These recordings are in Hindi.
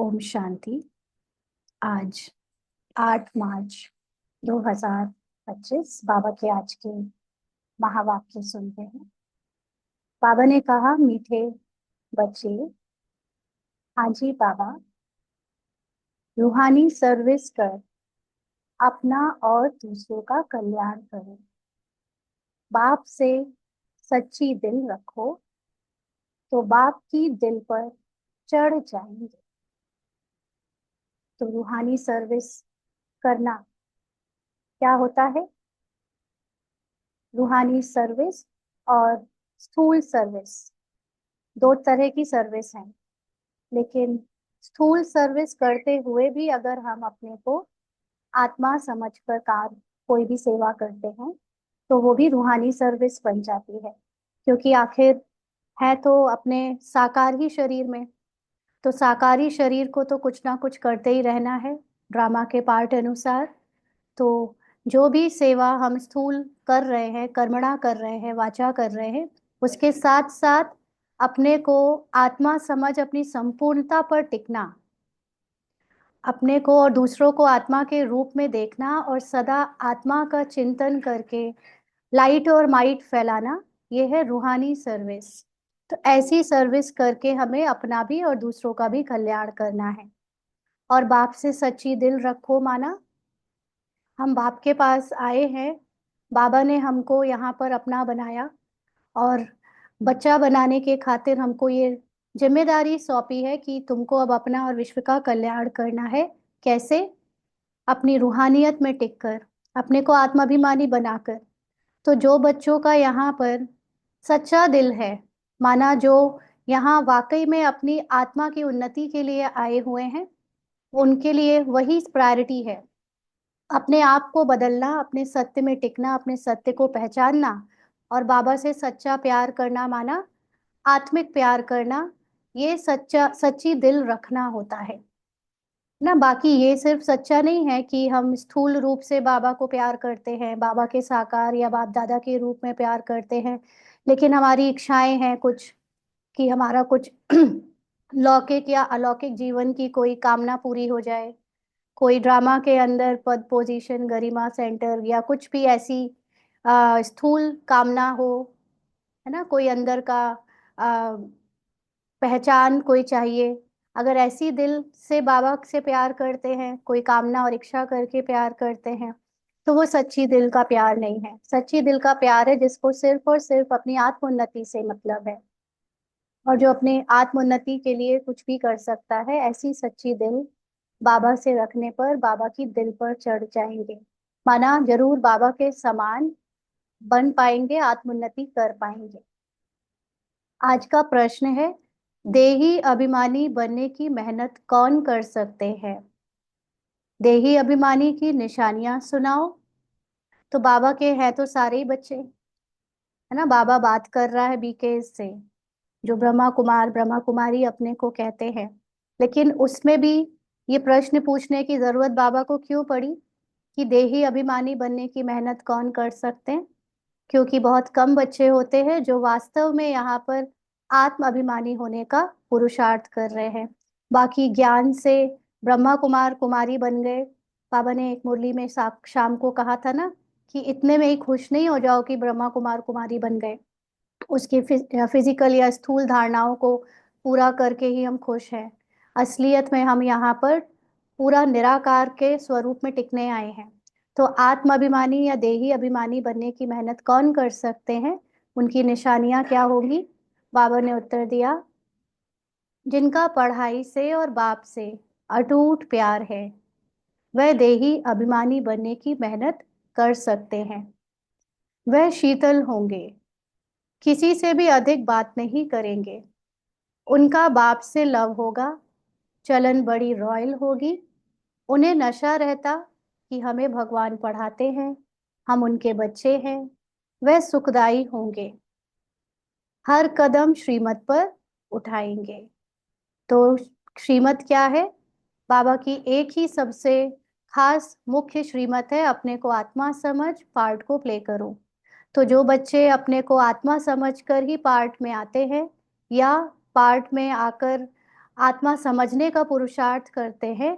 ओम शांति। आज 8 मार्च 2025 बाबा के आज के महावाक्य सुनते हैं। बाबा ने कहा, मीठे बच्चे, हाँ जी बाबा, रूहानी सर्विस कर अपना और दूसरों का कल्याण करो। बाप से सच्ची दिल रखो तो बाप की दिल पर चढ़ जाएंगे। तो रूहानी सर्विस करना क्या होता है? रूहानी सर्विस और स्थूल सर्विस, दो तरह की सर्विस है। लेकिन स्थूल सर्विस करते हुए भी अगर हम अपने को आत्मा समझकर कार्य कोई भी सेवा करते हैं तो वो भी रूहानी सर्विस बन जाती है, क्योंकि आखिर है तो अपने साकार ही शरीर में। तो साकारी शरीर को तो कुछ ना कुछ करते ही रहना है ड्रामा के पार्ट अनुसार। तो जो भी सेवा हम स्थूल कर रहे हैं, कर्मणा कर रहे हैं, वाचा कर रहे हैं, उसके साथ साथ अपने को आत्मा समझ अपनी संपूर्णता पर टिकना, अपने को और दूसरों को आत्मा के रूप में देखना और सदा आत्मा का चिंतन करके लाइट और माइट फैलाना, ये है रूहानी सर्विस। तो ऐसी सर्विस करके हमें अपना भी और दूसरों का भी कल्याण करना है। और बाप से सच्ची दिल रखो माना हम बाप के पास आए हैं, बाबा ने हमको यहाँ पर अपना बनाया और बच्चा बनाने के खातिर हमको ये जिम्मेदारी सौंपी है कि तुमको अब अपना और विश्व का कल्याण करना है। कैसे? अपनी रूहानियत में टिककर, अपने को आत्माभिमानी बनाकर। तो जो बच्चों का यहाँ पर सच्चा दिल है, माना जो यहाँ वाकई में अपनी आत्मा की उन्नति के लिए आए हुए हैं, उनके लिए वही प्रायोरिटी है। अपने आप को बदलना, अपने सत्य में टिकना, अपने सत्य को पहचानना और बाबा से सच्चा प्यार करना, माना आत्मिक प्यार करना, ये सच्ची दिल रखना होता है ना। बाकी ये सिर्फ सच्चा नहीं है कि हम स्थूल रूप से बाबा को प्यार करते हैं, बाबा के साकार या बाप दादा के रूप में प्यार करते हैं, लेकिन हमारी इच्छाएं हैं कुछ कि हमारा कुछ लौकिक या अलौकिक जीवन की कोई कामना पूरी हो जाए, कोई ड्रामा के अंदर पद, पोजीशन, गरिमा, सेंटर या कुछ भी ऐसी स्थूल कामना हो, है ना, कोई अंदर का आ, पहचान कोई चाहिए। अगर ऐसी दिल से बाबा से प्यार करते हैं, कोई कामना और इच्छा करके प्यार करते हैं, तो वो सच्ची दिल का प्यार नहीं है। सच्ची दिल का प्यार है जिसको सिर्फ और सिर्फ अपनी आत्मोन्नति से मतलब है और जो अपने आत्मोन्नति के लिए कुछ भी कर सकता है। ऐसी सच्ची दिल बाबा से रखने पर बाबा की दिल पर चढ़ जाएंगे, माना जरूर बाबा के समान बन पाएंगे, आत्मोन्नति कर पाएंगे। आज का प्रश्न है, देही अभिमानी बनने की मेहनत कौन कर सकते हैं? देही अभिमानी की निशानियां सुनाओ। तो बाबा के हैं तो सारे ही बच्चे, है ना। बाबा बात कर रहा है बीके से, जो ब्रह्मा कुमार ब्रह्मा कुमारी अपने को कहते हैं। लेकिन उसमें भी ये प्रश्न पूछने की जरूरत बाबा को क्यों पड़ी कि देही अभिमानी बनने की मेहनत कौन कर सकते हैं? क्योंकि बहुत कम बच्चे होते हैं जो वास्तव में यहाँ पर आत्म अभिमानी होने का पुरुषार्थ कर रहे हैं। बाकी ज्ञान से ब्रह्मा कुमार कुमारी बन गए। बाबा ने एक मुरली में शाम को कहा था ना कि इतने में ही खुश नहीं हो जाओ कि ब्रह्मा कुमार कुमारी बन गए, उसकी फिजिकल या स्थूल धारणाओं को पूरा करके ही हम खुश हैं। असलियत में हम यहाँ पर पूरा निराकार के स्वरूप में टिकने आए हैं। तो आत्माभिमानी या देही अभिमानी बनने की मेहनत कौन कर सकते हैं? उनकी निशानियां क्या होंगी? बाबा ने उत्तर दिया, जिनका पढ़ाई से और बाप से अटूट प्यार है वह देही अभिमानी बनने की मेहनत कर सकते हैं। वह शीतल होंगे, किसी से भी अधिक बात नहीं करेंगे। उनका बाप से लव होगा, चलन बड़ी रॉयल होगी। उन्हें नशा रहता कि हमें भगवान पढ़ाते हैं, हम उनके बच्चे हैं। वह सुखदाई होंगे, हर कदम श्रीमत पर उठाएंगे। तो श्रीमत क्या है? बाबा की एक ही सबसे खास मुख्य श्रीमत है, अपने को आत्मा समझ, पार्ट को प्ले करो। तो जो बच्चे अपने को आत्मा समझकर ही पार्ट में आते हैं या पार्ट में आकर आत्मा समझने का पुरुषार्थ करते हैं,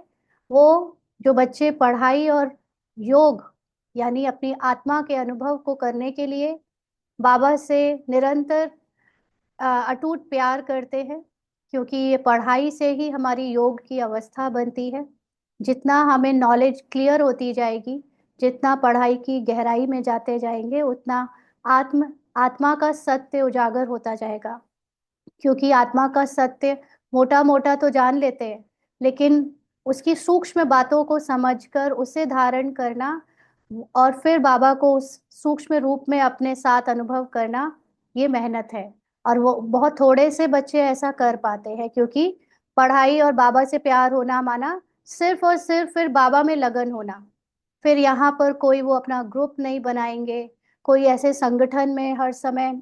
वो जो बच्चे पढ़ाई और योग यानी अपनी आत्मा के अनुभव को करने के लिए बाबा से निरंतर अटूट प्यार करते हैं, क्योंकि ये पढ़ाई से ही हमारी योग की अवस्था बनती है। जितना हमें नॉलेज क्लियर होती जाएगी, जितना पढ़ाई की गहराई में जाते जाएंगे, उतना आत्मा का सत्य उजागर होता जाएगा। क्योंकि आत्मा का सत्य मोटा मोटा तो जान लेते हैं, लेकिन उसकी सूक्ष्म बातों को समझकर उसे धारण करना और फिर बाबा को उस सूक्ष्म रूप में अपने साथ अनुभव करना, ये मेहनत है। और वो बहुत थोड़े से बच्चे ऐसा कर पाते हैं, क्योंकि पढ़ाई और बाबा से प्यार होना माना सिर्फ और सिर्फ फिर बाबा में लगन होना। फिर यहाँ पर कोई वो अपना ग्रुप नहीं बनाएंगे, कोई ऐसे संगठन में हर समय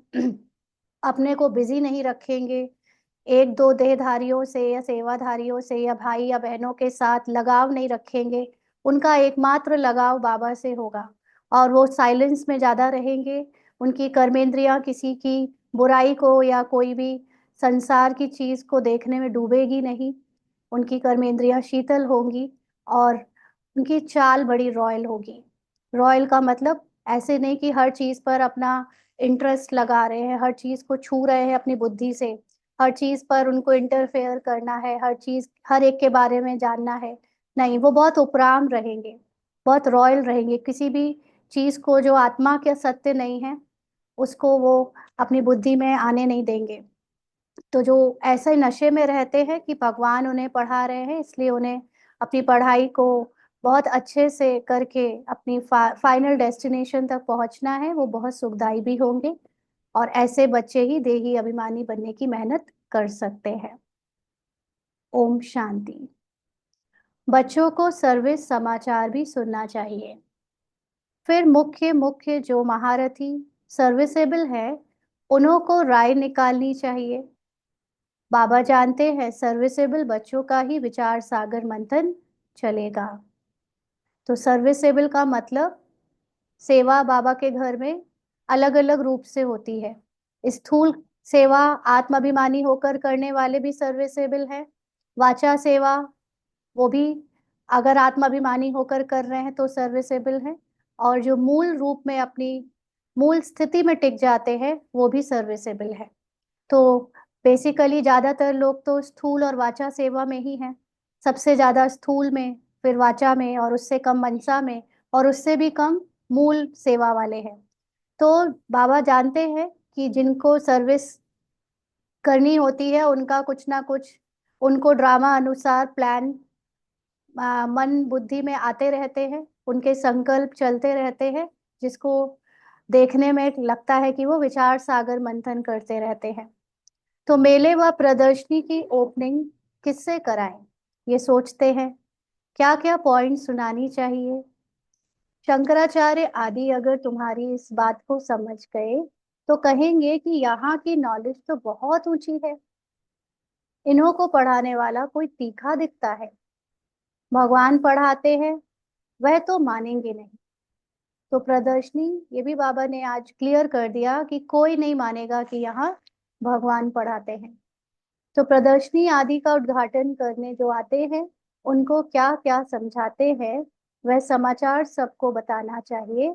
अपने को बिजी नहीं रखेंगे, एक दो देहधारियों से या सेवाधारियों से या भाई या बहनों के साथ लगाव नहीं रखेंगे। उनका एकमात्र लगाव बाबा से होगा, और वो साइलेंस में ज्यादा रहेंगे। उनकी कर्मेंद्रियां किसी की बुराई को या कोई भी संसार की चीज को देखने में डूबेगी नहीं। उनकी कर्मेंद्रियां शीतल होंगी, और उनकी चाल बड़ी रॉयल होगी। रॉयल का मतलब ऐसे नहीं कि हर चीज पर अपना इंटरेस्ट लगा रहे हैं, हर चीज को छू रहे हैं अपनी बुद्धि से, हर चीज पर उनको इंटरफेयर करना है, हर चीज हर एक के बारे में जानना है। नहीं, वो बहुत उपराम रहेंगे, बहुत रॉयल रहेंगे। किसी भी चीज को जो आत्मा के सत्य नहीं है, उसको वो अपनी बुद्धि में आने नहीं देंगे। तो जो ऐसे नशे में रहते हैं कि भगवान उन्हें पढ़ा रहे हैं, इसलिए उन्हें अपनी पढ़ाई को बहुत अच्छे से करके अपनी फाइनल डेस्टिनेशन तक पहुंचना है, वो बहुत सुखदाई भी होंगे। और ऐसे बच्चे ही देही अभिमानी बनने की मेहनत कर सकते हैं। ओम शांति। बच्चों को सर्विस समाचार भी सुनना चाहिए। फिर मुख्य मुख्य जो महारथी सर्विसेबल है, उन्हों को राय निकालनी चाहिए। बाबा जानते हैं सर्विसेबल बच्चों का ही विचार सागर मंथन चलेगा। तो सर्विसेबल का मतलब सेवा बाबा के घर में अलग अलग रूप से होती है। स्थूल सेवा आत्माभिमानी होकर करने वाले भी सर्विसेबल है। वाचा सेवा, वो भी अगर आत्माभिमानी होकर कर रहे हैं तो सर्विसेबल है। और जो मूल रूप में अपनी मूल स्थिति में टिक जाते हैं, वो भी सर्विसेबल है। तो बेसिकली ज्यादातर लोग तो स्थूल और वाचा सेवा में ही हैं। सबसे ज्यादा स्थूल में, फिर वाचा में, और उससे कम मनसा में, और उससे भी कम मूल सेवा वाले हैं। तो बाबा जानते हैं कि जिनको सर्विस करनी होती है, उनका कुछ ना कुछ उनको ड्रामा अनुसार प्लान मन बुद्धि में आते रहते हैं, उनके संकल्प चलते रहते हैं, जिसको देखने में लगता है कि वो विचार सागर मंथन करते रहते हैं। तो मेले व प्रदर्शनी की ओपनिंग किससे कराएं, ये सोचते हैं। क्या क्या पॉइंट सुनानी चाहिए। शंकराचार्य आदि अगर तुम्हारी इस बात को समझ गए, तो कहेंगे कि यहाँ की नॉलेज तो बहुत ऊंची है, इन्हों को पढ़ाने वाला कोई तीखा दिखता है। भगवान पढ़ाते हैं, वह तो मानेंगे नहीं। तो प्रदर्शनी, ये भी बाबा ने आज क्लियर कर दिया कि कोई नहीं मानेगा कि यहाँ भगवान पढ़ाते हैं। तो प्रदर्शनी आदि का उद्घाटन करने जो आते हैं, उनको क्या क्या समझाते हैं, वह समाचार सबको बताना चाहिए,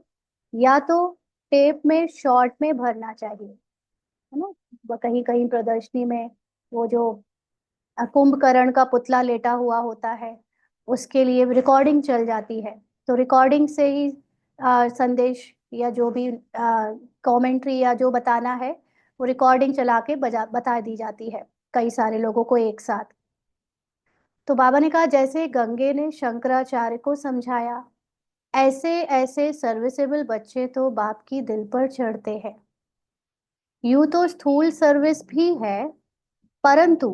या तो टेप में शॉर्ट में भरना चाहिए, है ना। कहीं कहीं प्रदर्शनी में वो जो कुंभकर्ण का पुतला लेटा हुआ होता है, उसके लिए रिकॉर्डिंग चल जाती है। तो रिकॉर्डिंग से ही संदेश या जो भी कमेंट्री या जो बताना है, वो रिकॉर्डिंग चला के बता दी जाती है कई सारे लोगों को एक साथ। तो बाबा ने कहा जैसे गंगे ने शंकराचार्य को समझाया, ऐसे ऐसे सर्विसेबल बच्चे तो बाप की दिल पर चढ़ते हैं। यूं तो स्थूल सर्विस भी है, परंतु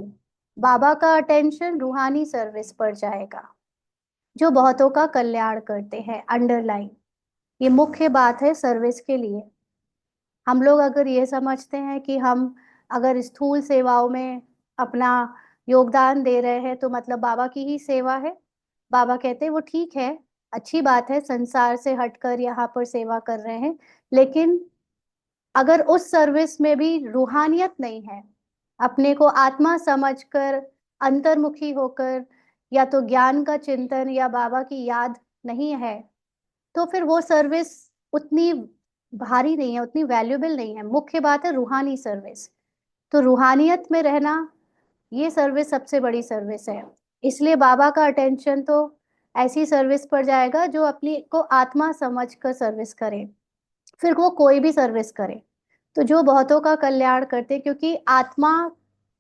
बाबा का अटेंशन रूहानी सर्विस पर जाएगा, जो बहुतों का कल्याण करते हैं। अंडरलाइन, ये मुख्य बात है सर्विस के लिए। हम लोग अगर ये समझते हैं कि हम अगर स्थूल सेवाओं में अपना योगदान दे रहे हैं तो मतलब बाबा की ही सेवा है। बाबा कहते हैं वो ठीक है, अच्छी बात है, संसार से हटकर यहाँ पर सेवा कर रहे हैं, लेकिन अगर उस सर्विस में भी रूहानियत नहीं है, अपने को आत्मा समझकर अंतर्मुखी होकर, या तो ज्ञान का चिंतन या बाबा की याद नहीं है, तो फिर वो सर्विस उतनी भारी नहीं है, उतनी वैल्यूएबल नहीं है। मुख्य बात है रूहानी सर्विस। तो रूहानियत में रहना, ये सर्विस सबसे बड़ी सर्विस है। इसलिए बाबा का अटेंशन तो ऐसी सर्विस पर जाएगा जो अपनी को आत्मा समझ कर सर्विस करे, फिर वो कोई भी सर्विस करे। तो जो बहुतों का कल्याण करते, क्योंकि आत्मा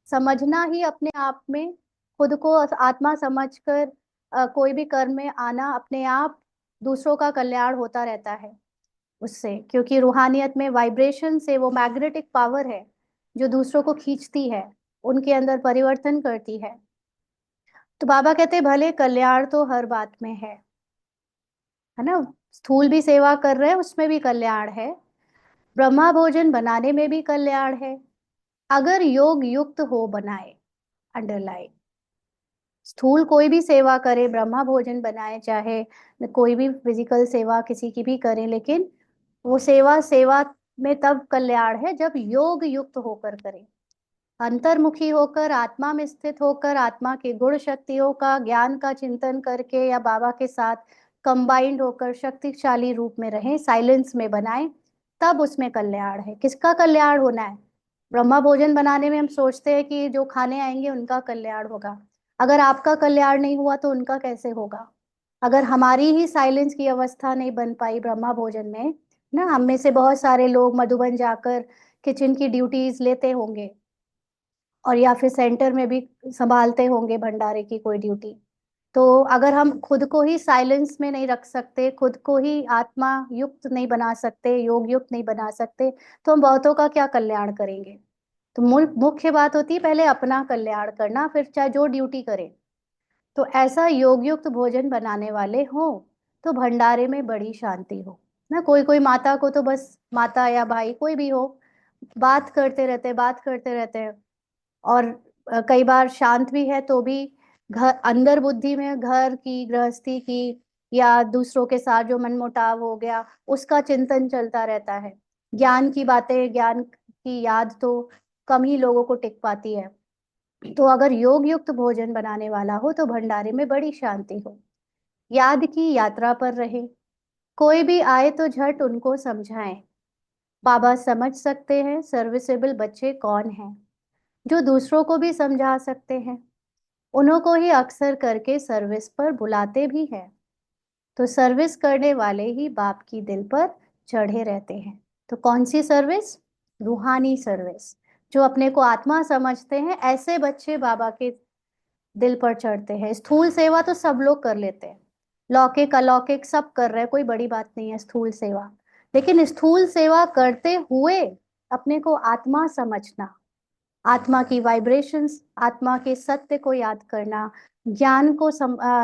समझना ही अपने आप में, खुद को आत्मा समझकर कोई भी कर्म में आना, अपने आप दूसरों का कल्याण होता रहता है उससे। क्योंकि रूहानियत में वाइब्रेशन से वो मैग्नेटिक पावर है जो दूसरों को खींचती है, उनके अंदर परिवर्तन करती है। तो बाबा कहते हैं भले कल्याण तो हर बात में है ना। स्थूल भी सेवा कर रहे हैं, उसमें भी कल्याण है। ब्रह्मा भोजन बनाने में भी कल्याण है, अगर योग युक्त हो बनाए। अंडरलाइन, स्थूल कोई भी सेवा करे, ब्रह्मा भोजन बनाए, चाहे कोई भी फिजिकल सेवा किसी की भी करें, लेकिन वो सेवा सेवा में तब कल्याण है जब योग युक्त होकर करें, अंतर्मुखी होकर, आत्मा में स्थित होकर, आत्मा के गुण शक्तियों का ज्ञान का चिंतन करके या बाबा के साथ कंबाइंड होकर शक्तिशाली रूप में रहें, साइलेंस में बनाएं, तब उसमें कल्याण है। किसका कल्याण होना है? ब्रह्मा भोजन बनाने में हम सोचते हैं कि जो खाने आएंगे उनका कल्याण होगा। अगर आपका कल्याण नहीं हुआ तो उनका कैसे होगा? अगर हमारी ही साइलेंस की अवस्था नहीं बन पाई ब्रह्मा भोजन में, ना, हम में से बहुत सारे लोग मधुबन जाकर किचन की ड्यूटीज लेते होंगे, और या फिर सेंटर में भी संभालते होंगे भंडारे की कोई ड्यूटी। तो अगर हम खुद को ही साइलेंस में नहीं रख सकते, खुद को ही आत्मा युक्त नहीं बना सकते, योग युक्त नहीं बना सकते, तो हम बहुतों का क्या कल्याण करेंगे? तो मुख्य बात होती है पहले अपना कल्याण करना, फिर चाहे जो ड्यूटी करे। तो ऐसा योग युक्त भोजन बनाने वाले हो तो भंडारे में बड़ी शांति हो ना। कोई कोई माता को तो बस, माता या भाई कोई भी हो, बात करते रहते, बात करते रहते हैं, और कई बार शांत भी है तो भी घर अंदर बुद्धि में घर की गृहस्थी की या दूसरों के साथ जो मनमुटाव हो गया उसका चिंतन चलता रहता है। ज्ञान की बातें, ज्ञान की याद तो कम ही लोगों को टिक पाती है। तो अगर योग युक्त भोजन बनाने वाला हो तो भंडारे में बड़ी शांति हो, याद की यात्रा पर रहे। कोई भी आए तो झट उनको समझाएं, बाबा समझ सकते हैं सर्विसेबल बच्चे कौन हैं, जो दूसरों को भी समझा सकते हैं। उन्हों को ही अक्सर करके सर्विस पर बुलाते भी हैं। तो सर्विस करने वाले ही बाप की दिल पर चढ़े रहते हैं। तो कौन सी सर्विस? रूहानी सर्विस। जो अपने को आत्मा समझते हैं, ऐसे बच्चे बाबा के दिल पर चढ़ते हैं। स्थूल सेवा तो सब लोग कर लेते हैं, लौकिक अलौकिक सब कर रहे हैं, कोई बड़ी बात नहीं है स्थूल सेवा। लेकिन स्थूल सेवा करते हुए अपने को आत्मा समझना, आत्मा की वाइब्रेशंस, आत्मा के सत्य को याद करना, ज्ञान को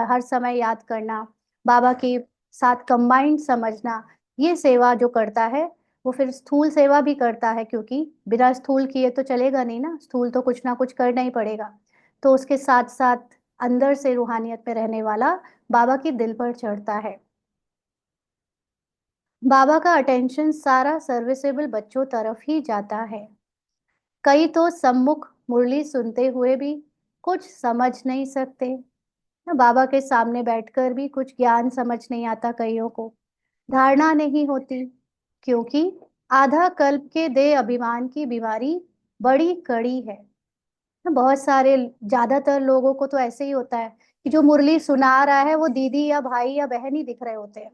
हर समय याद करना, बाबा के साथ कंबाइंड समझना, ये सेवा जो करता है वो फिर स्थूल सेवा भी करता है, क्योंकि बिना स्थूल किए तो चलेगा नहीं ना, स्थूल तो कुछ ना कुछ करना ही पड़ेगा। तो उसके साथ साथ अंदर से रूहानियत में रहने वाला बाबा के दिल पर चढ़ता है। बाबा का अटेंशन सारा सर्विसेबल बच्चों तरफ ही जाता है। कई तो सम्मुख मुरली सुनते हुए भी कुछ समझ नहीं सकते ना, बाबा के सामने बैठकर भी कुछ ज्ञान समझ नहीं आता, कईयों को धारणा नहीं होती, क्योंकि आधा कल्प के देह अभिमान की बीमारी बड़ी कड़ी है ना। बहुत सारे, ज्यादातर लोगों को तो ऐसे ही होता है कि जो मुरली सुना रहा है वो दीदी या भाई या बहन ही दिख रहे होते हैं,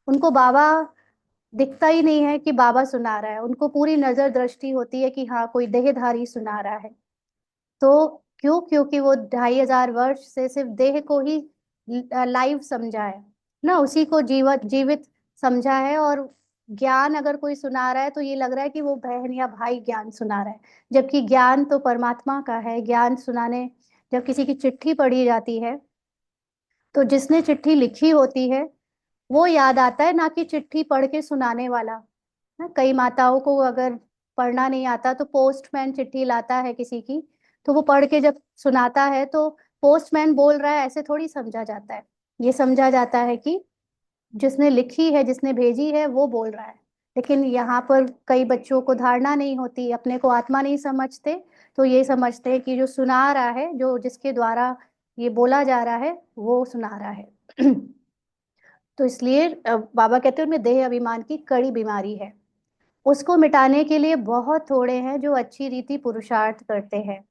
उनको बाबा दिखता ही नहीं है कि बाबा सुना रहा है। उनको पूरी नजर दृष्टि होती है कि हाँ कोई देहधारी सुना रहा है। तो क्यों? क्योंकि वो 2500 वर्ष से सिर्फ देह को ही लाइव समझा है ना, उसी को जीवित जीवित समझा है। और ज्ञान अगर कोई सुना रहा है तो ये लग रहा है कि वो बहन या भाई ज्ञान सुना रहा है, जबकि ज्ञान तो परमात्मा का है। ज्ञान सुनाने, जब किसी की चिट्ठी पढ़ी जाती है तो जिसने चिट्ठी लिखी होती है वो याद आता है, ना कि चिट्ठी पढ़ के सुनाने वाला ना। कई माताओं को अगर पढ़ना नहीं आता तो पोस्टमैन चिट्ठी लाता है किसी की, तो वो पढ़ के जब सुनाता है तो पोस्टमैन बोल रहा है ऐसे थोड़ी समझा जाता है। ये समझा जाता है कि जिसने लिखी है, जिसने भेजी है, वो बोल रहा है। लेकिन यहाँ पर कई बच्चों को धारणा नहीं होती, अपने को आत्मा नहीं समझते, तो ये समझते हैं कि जो सुना रहा है, जो जिसके द्वारा ये बोला जा रहा है, वो सुना रहा है। तो इसलिए बाबा कहते हैं उनमें देह अभिमान की कड़ी बीमारी है। उसको मिटाने के लिए बहुत थोड़े हैं जो अच्छी रीति पुरुषार्थ करते हैं।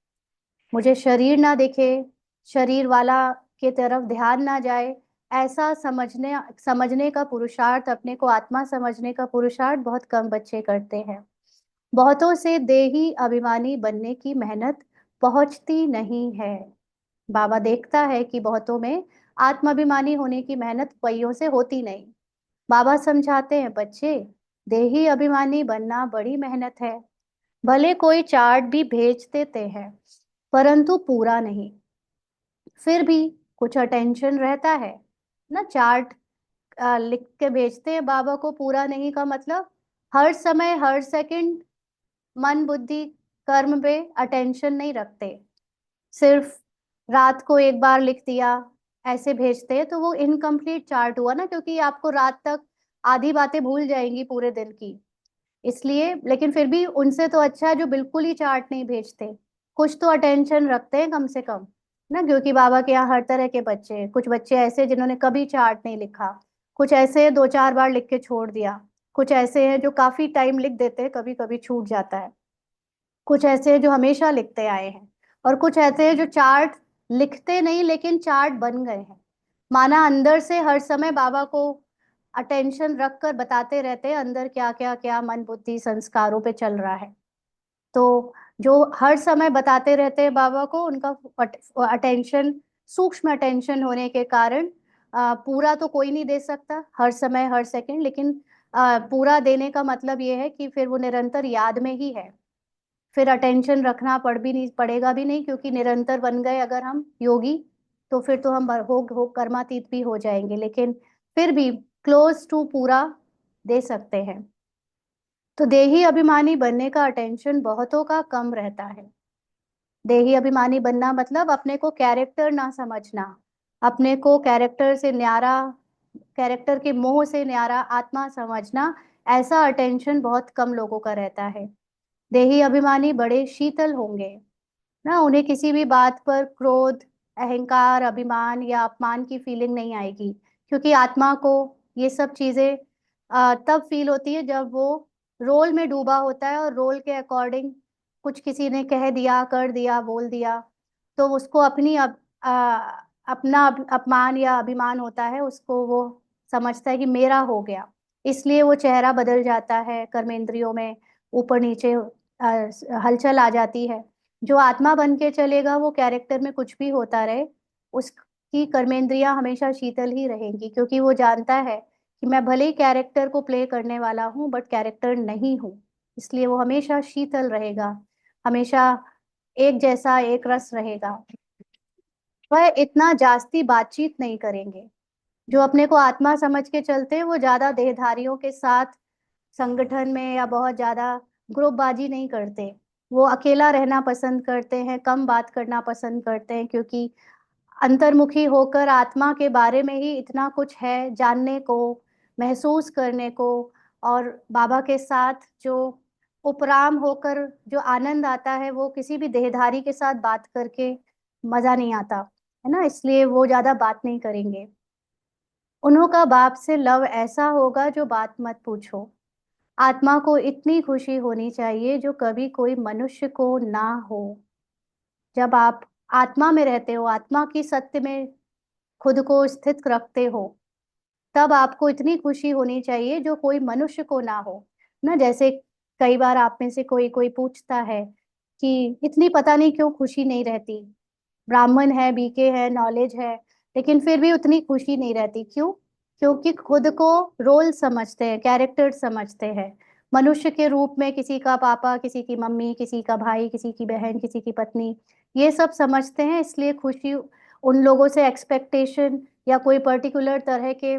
मुझे शरीर ना दिखे, शरीर वाला के तरफ ध्यान ना जाए, ऐसा समझने का पुरुषार्थ, अपने को आत्मा समझने का पुरुषार्थ बहुत कम बच्चे करते हैं। बहुतों से देही अभिमानी बनने की मेहनत पहुंचती नहीं है। बाबा देखता है कि बहुतों में आत्माभिमानी होने की मेहनत कईयों से होती नहीं। बाबा समझाते हैं, बच्चे, देही अभिमानी बनना बड़ी मेहनत है। भले कोई चार्ट भी भेज देते हैं, परंतु पूरा नहीं। फिर भी कुछ अटेंशन रहता है ना। चार्ट लिख के भेजते हैं बाबा को, पूरा नहीं का मतलब हर समय हर सेकंड मन बुद्धि कर्म पे अटेंशन नहीं रखते। सिर्फ रात को एक बार लिख दिया, ऐसे भेजते हैं तो वो इनकम्प्लीट चार्ट हुआ ना, क्योंकि आपको रात तक आधी बातें भूल जाएंगी पूरे दिन की। इसलिए, लेकिन फिर भी उनसे तो अच्छा है जो बिल्कुल ही चार्ट नहीं भेजते, कुछ तो अटेंशन रखते हैं कम से कम ना। क्योंकि बाबा के यहाँ हर तरह के बच्चे हैं। कुछ बच्चे ऐसे हैं जिन्होंने कभी चार्ट नहीं लिखा, कुछ ऐसे हैं दो चार बार लिख के छोड़ दिया, कुछ ऐसे हैं जो काफी टाइम लिख देते हैं, कभी कभी छूट जाता है, कुछ ऐसे हैं जो हमेशा लिखते आए हैं, और कुछ ऐसे हैं जो चार्ट लिखते नहीं लेकिन चार्ट बन गए हैं। माना अंदर से हर समय बाबा को अटेंशन रख कर बताते रहते हैं अंदर क्या क्या क्या मन बुद्धि संस्कारों पे चल रहा है। तो जो हर समय बताते रहते हैं बाबा को, उनका अटेंशन, सूक्ष्म अटेंशन होने के कारण पूरा तो कोई नहीं दे सकता हर समय हर सेकंड, लेकिन पूरा देने का मतलब ये है कि फिर वो निरंतर याद में ही है। फिर अटेंशन रखना पड़ेगा भी नहीं, क्योंकि निरंतर बन गए अगर हम योगी, तो फिर तो हम हो कर्मातीत भी हो जाएंगे, लेकिन फिर भी क्लोज टू पूरा दे सकते हैं। तो देही अभिमानी बनने का अटेंशन बहुतों का कम रहता है। देही अभिमानी बनना मतलब अपने को कैरेक्टर ना समझना, अपने को कैरेक्टर से न्यारा, कैरेक्टर के मोह से न्यारा आत्मा समझना, ऐसा अटेंशन बहुत कम लोगों का रहता है। देही अभिमानी बड़े शीतल होंगे ना, उन्हें किसी भी बात पर क्रोध, अहंकार, अभिमान या अपमान की फीलिंग नहीं आएगी, क्योंकि आत्मा को ये सब चीजें तब फील होती है जब वो रोल में डूबा होता है, और रोल के अकॉर्डिंग कुछ किसी ने कह दिया, कर दिया, बोल दिया, तो उसको अपना अपमान या अभिमान होता है, उसको वो समझता है कि मेरा हो गया, इसलिए वो चेहरा बदल जाता है, कर्मेंद्रियों में ऊपर नीचे हलचल आ जाती है। जो आत्मा बन के चलेगा, वो कैरेक्टर में कुछ भी होता रहे, उसकी कर्मेंद्रियां हमेशा शीतल ही रहेंगी, क्योंकि वो जानता है कि मैं भले ही कैरेक्टर को प्ले करने वाला हूँ, बट कैरेक्टर नहीं हूँ। इसलिए वो हमेशा शीतल रहेगा, हमेशा एक जैसा एक रस रहेगा। वह इतना जास्ती बातचीत नहीं करेंगे। जो अपने को आत्मा समझ के चलते हैं, वो ज्यादा देहधारियों के साथ संगठन में या बहुत ज्यादा ग्रुपबाजी नहीं करते। वो अकेला रहना पसंद करते हैं, कम बात करना पसंद करते हैं, क्योंकि अंतर्मुखी होकर आत्मा के बारे में ही इतना कुछ है जानने को, महसूस करने को। और बाबा के साथ जो उपराम होकर जो आनंद आता है, वो किसी भी देहधारी के साथ बात करके मजा नहीं आता है ना। इसलिए वो ज्यादा बात नहीं करेंगे। उन्हों का बाप से लव ऐसा होगा जो बात मत पूछो। आत्मा को इतनी खुशी होनी चाहिए जो कभी कोई मनुष्य को ना हो। जब आप आत्मा में रहते हो, आत्मा की सत्य में खुद को स्थित रखते हो, तब आपको इतनी खुशी होनी चाहिए जो कोई मनुष्य को ना हो ना। जैसे कई बार आप में से कोई कोई पूछता है कि इतनी पता नहीं क्यों खुशी नहीं रहती, ब्राह्मण है, बीके है, नॉलेज है, लेकिन फिर भी उतनी खुशी नहीं रहती, क्यों? क्योंकि खुद को रोल समझते हैं, कैरेक्टर समझते हैं। मनुष्य के रूप में किसी का पापा, किसी की मम्मी, किसी का भाई, किसी की बहन, किसी की पत्नी, ये सब समझते हैं। इसलिए खुशी उन लोगों से एक्सपेक्टेशन या कोई पर्टिकुलर तरह के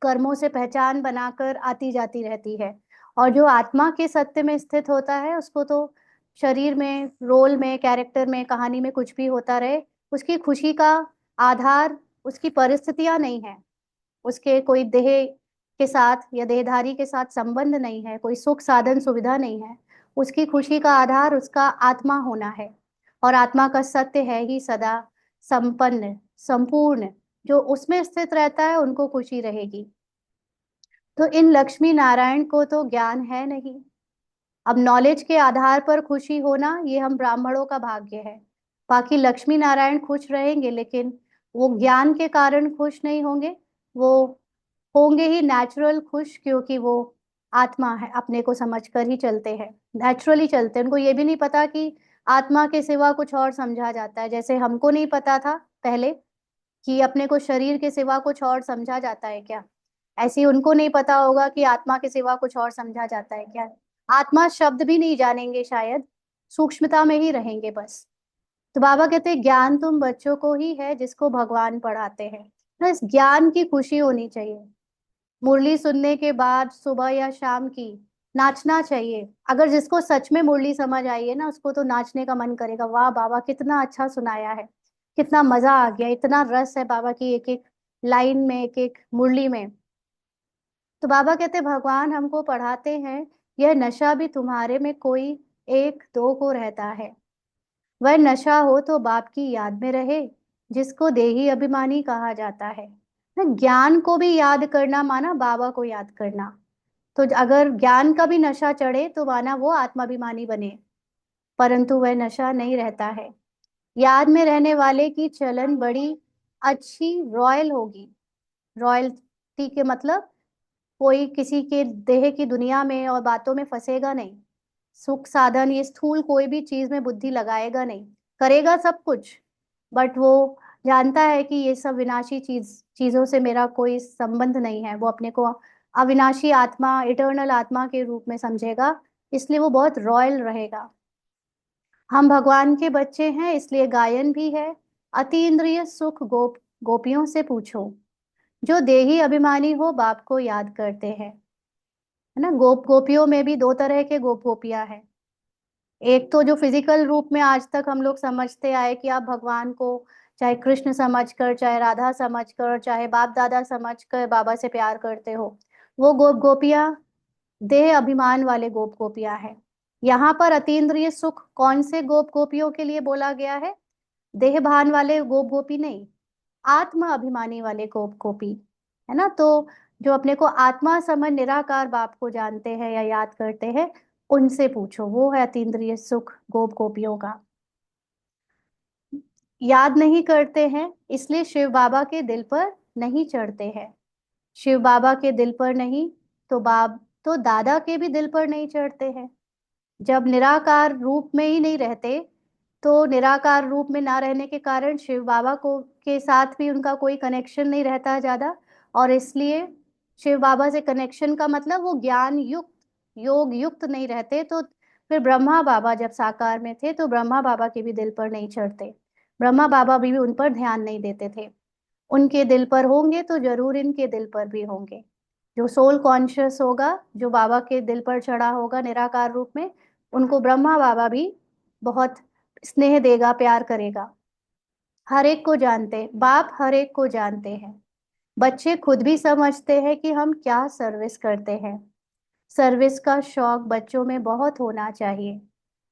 कर्मों से पहचान बनाकर आती जाती रहती है। और जो आत्मा के सत्य में स्थित होता है, उसको तो शरीर में, रोल में, कैरेक्टर में, कहानी में कुछ भी होता रहे, उसकी खुशी का आधार उसकी परिस्थितियां नहीं है, उसके कोई देह के साथ या देहधारी के साथ संबंध नहीं है, कोई सुख साधन सुविधा नहीं है। उसकी खुशी का आधार उसका आत्मा होना है, और आत्मा का सत्य है ही सदा संपन्न, संपूर्ण। जो उसमें स्थित रहता है उनको खुशी रहेगी। तो इन लक्ष्मी नारायण को तो ज्ञान है नहीं। अब नॉलेज के आधार पर खुशी होना ये हम ब्राह्मणों का भाग्य है। बाकी लक्ष्मी नारायण खुश रहेंगे, लेकिन वो ज्ञान के कारण खुश नहीं होंगे। वो होंगे ही नेचुरल खुश, क्योंकि वो आत्मा है, अपने को समझकर ही चलते हैं, नेचुरली चलते हैं। उनको ये भी नहीं पता कि आत्मा के सिवा कुछ और समझा जाता है। जैसे हमको नहीं पता था पहले कि अपने को शरीर के सिवा कुछ और समझा जाता है क्या, ऐसे ही उनको नहीं पता होगा कि आत्मा के सिवा कुछ और समझा जाता है क्या। आत्मा शब्द भी नहीं जानेंगे शायद, सूक्ष्मता में ही रहेंगे बस। तो बाबा कहते हैं ज्ञान तुम बच्चों को ही है जिसको भगवान पढ़ाते हैं। ना, इस ज्ञान की खुशी होनी चाहिए। मुरली सुनने के बाद सुबह या शाम की नाचना चाहिए। अगर जिसको सच में मुरली समझ आई है ना, उसको तो नाचने का मन करेगा, वाह बाबा कितना अच्छा सुनाया है, कितना मजा आ गया, इतना रस है बाबा की एक एक लाइन में, एक एक मुरली में। तो बाबा कहते भगवान हमको पढ़ाते हैं, यह नशा भी तुम्हारे में कोई एक दो को रहता है। वह नशा हो तो बाप की याद में रहे, जिसको देही अभिमानी कहा जाता है। ना, ज्ञान को भी याद करना माना बाबा को याद करना। तो अगर ज्ञान का भी नशा चढ़े तो माना वो आत्माभिमानी बने, परंतु वह नशा नहीं रहता है। याद में रहने वाले की चलन बड़ी अच्छी रॉयल होगी। रॉयल्टी के मतलब कोई किसी के देह की दुनिया में और बातों में फंसेगा नहीं। सुख साधन ये स्थूल कोई भी चीज में बुद्धि लगाएगा नहीं, करेगा सब कुछ, बट वो जानता है कि ये सब विनाशी चीजों से मेरा कोई संबंध नहीं है। वो अपने को अविनाशी आत्मा, इटर्नल आत्मा के रूप में समझेगा, इसलिए वो बहुत रॉयल रहेगा। हम भगवान के बच्चे हैं, इसलिए गायन भी है। अति इंद्रिय सुख गोपियों से पूछो, जो देही अभिमानी हो बाप को याद करते हैं। है ना, गोपियों में भी दो तरह के गोपियां हैं। एक तो जो फिजिकल रूप में आज तक हम लोग समझते आए कि आप भगवान को चाहे कृष्ण समझकर, चाहे राधा समझकर, चाहे बाप दादा समझकर बाबा से प्यार करते हो, वो गोपियां देह अभिमान वाले गोपियां हैं। यहाँ पर अतीन्द्रिय सुख कौन से गोपियों के लिए बोला गया है? देह भान वाले गोपी नहीं, आत्म अभिमानी वाले गोपी। है ना, तो जो अपने को आत्मा समझ निराकार बाप को जानते हैं या याद करते हैं, उनसे पूछो, वो है अतीन्द्रिय सुख गोपियों का। याद नहीं करते हैं इसलिए शिव बाबा के दिल पर नहीं चढ़ते हैं। शिव बाबा के दिल पर नहीं तो तो दादा के भी दिल पर नहीं चढ़ते हैं। जब निराकार रूप में ही नहीं रहते, तो निराकार रूप में ना रहने के कारण शिव बाबा को के साथ भी उनका कोई कनेक्शन नहीं रहता ज्यादा। और इसलिए शिव बाबा से कनेक्शन का मतलब वो ज्ञान युक्त, योग युक्त नहीं रहते। तो फिर ब्रह्मा बाबा जब साकार में थे तो ब्रह्मा बाबा के भी दिल पर नहीं चढ़ते, ब्रह्मा बाबा भी उन पर ध्यान नहीं देते थे। उनके दिल पर होंगे तो जरूर इनके दिल पर भी होंगे। जो सोल कॉन्शियस होगा, जो बाबा के दिल पर चढ़ा होगा निराकार रूप में, उनको ब्रह्मा बाबा भी बहुत स्नेह देगा, प्यार करेगा। हर एक को जानते, बाप हर एक को जानते हैं। बच्चे खुद भी समझते हैं कि हम क्या सर्विस करते हैं। सर्विस का शौक बच्चों में बहुत होना चाहिए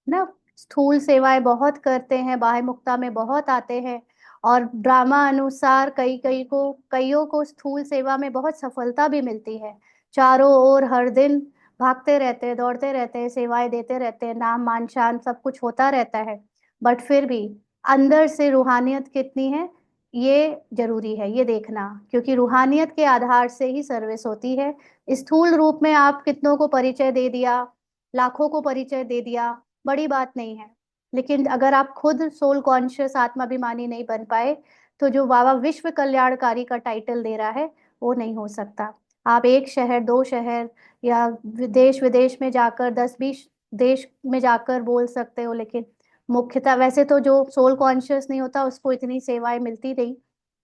ना। स्थूल सेवाएं बहुत करते हैं, बाह्य मुक्ता में बहुत आते हैं, और ड्रामा अनुसार कईयों को स्थूल सेवा में बहुत सफलता भी मिलती है। चारों ओर हर दिन भागते रहते हैं, दौड़ते रहते हैं, सेवाएं देते रहते हैं, नाम मान शान सब कुछ होता रहता है। बट फिर भी अंदर से रूहानियत कितनी है, ये जरूरी है ये देखना, क्योंकि रूहानियत के आधार से ही सर्विस होती है। स्थूल रूप में आप कितनों को परिचय दे दिया, लाखों को परिचय दे दिया, बड़ी बात नहीं है। लेकिन अगर आप खुद सोल कॉन्शियस आत्माभिमानी नहीं बन पाए, तो जो बाबा विश्व कल्याणकारी का टाइटल दे रहा है वो नहीं हो सकता। आप एक शहर, दो शहर या देश विदेश में जाकर, 10-20 देश में जाकर बोल सकते हो, लेकिन मुख्यतः वैसे तो जो सोल कॉन्शियस नहीं होता उसको इतनी सेवाएं मिलती नहीं,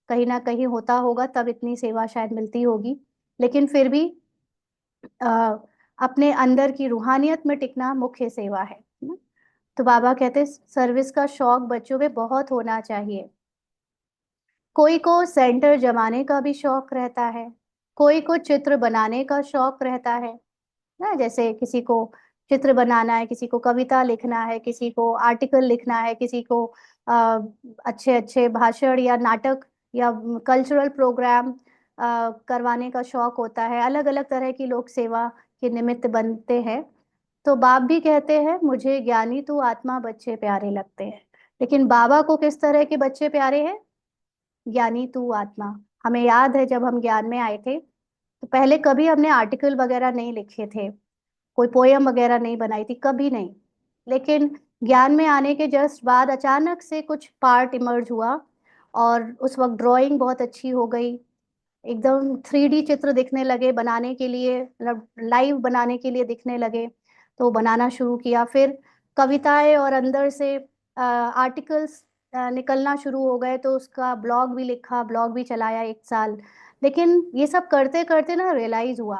कहीं ना कहीं होता होगा तब इतनी सेवा शायद मिलती होगी। लेकिन फिर भी अ, अपने अंदर की रूहानियत में टिकना मुख्य सेवा है ना? तो बाबा कहते सर्विस का शौक बच्चों में बहुत होना चाहिए। कोई को सेंटर जमाने का भी शौक रहता है, कोई को चित्र बनाने का शौक रहता है ना। जैसे किसी को चित्र बनाना है, किसी को कविता लिखना है, किसी को आर्टिकल लिखना है, किसी को अच्छे अच्छे भाषण या नाटक या कल्चरल प्रोग्राम करवाने का शौक होता है। अलग अलग तरह की लोग सेवा के निमित्त बनते हैं। तो बाप भी कहते हैं मुझे ज्ञानी तू आत्मा बच्चे प्यारे लगते हैं। लेकिन बाबा को किस तरह के बच्चे प्यारे हैं? ज्ञानी तू आत्मा। हमें याद है जब हम ज्ञान में आए थे तो पहले कभी हमने आर्टिकल वगैरह नहीं लिखे थे, कोई पोयम वगैरह नहीं बनाई थी, कभी नहीं। लेकिन ज्ञान में आने के जस्ट बाद अचानक से कुछ पार्ट इमर्ज हुआ और उस वक्त ड्राइंग बहुत अच्छी हो गई, एकदम 3D चित्र दिखने लगे बनाने के लिए, मतलब लाइव बनाने के लिए दिखने लगे। तो बनाना शुरू किया, फिर कविताएं और अंदर से आर्टिकल्स निकलना शुरू हो गए, तो उसका ब्लॉग भी लिखा, ब्लॉग भी चलाया 1 साल। लेकिन ये सब करते करते ना रियलाइज हुआ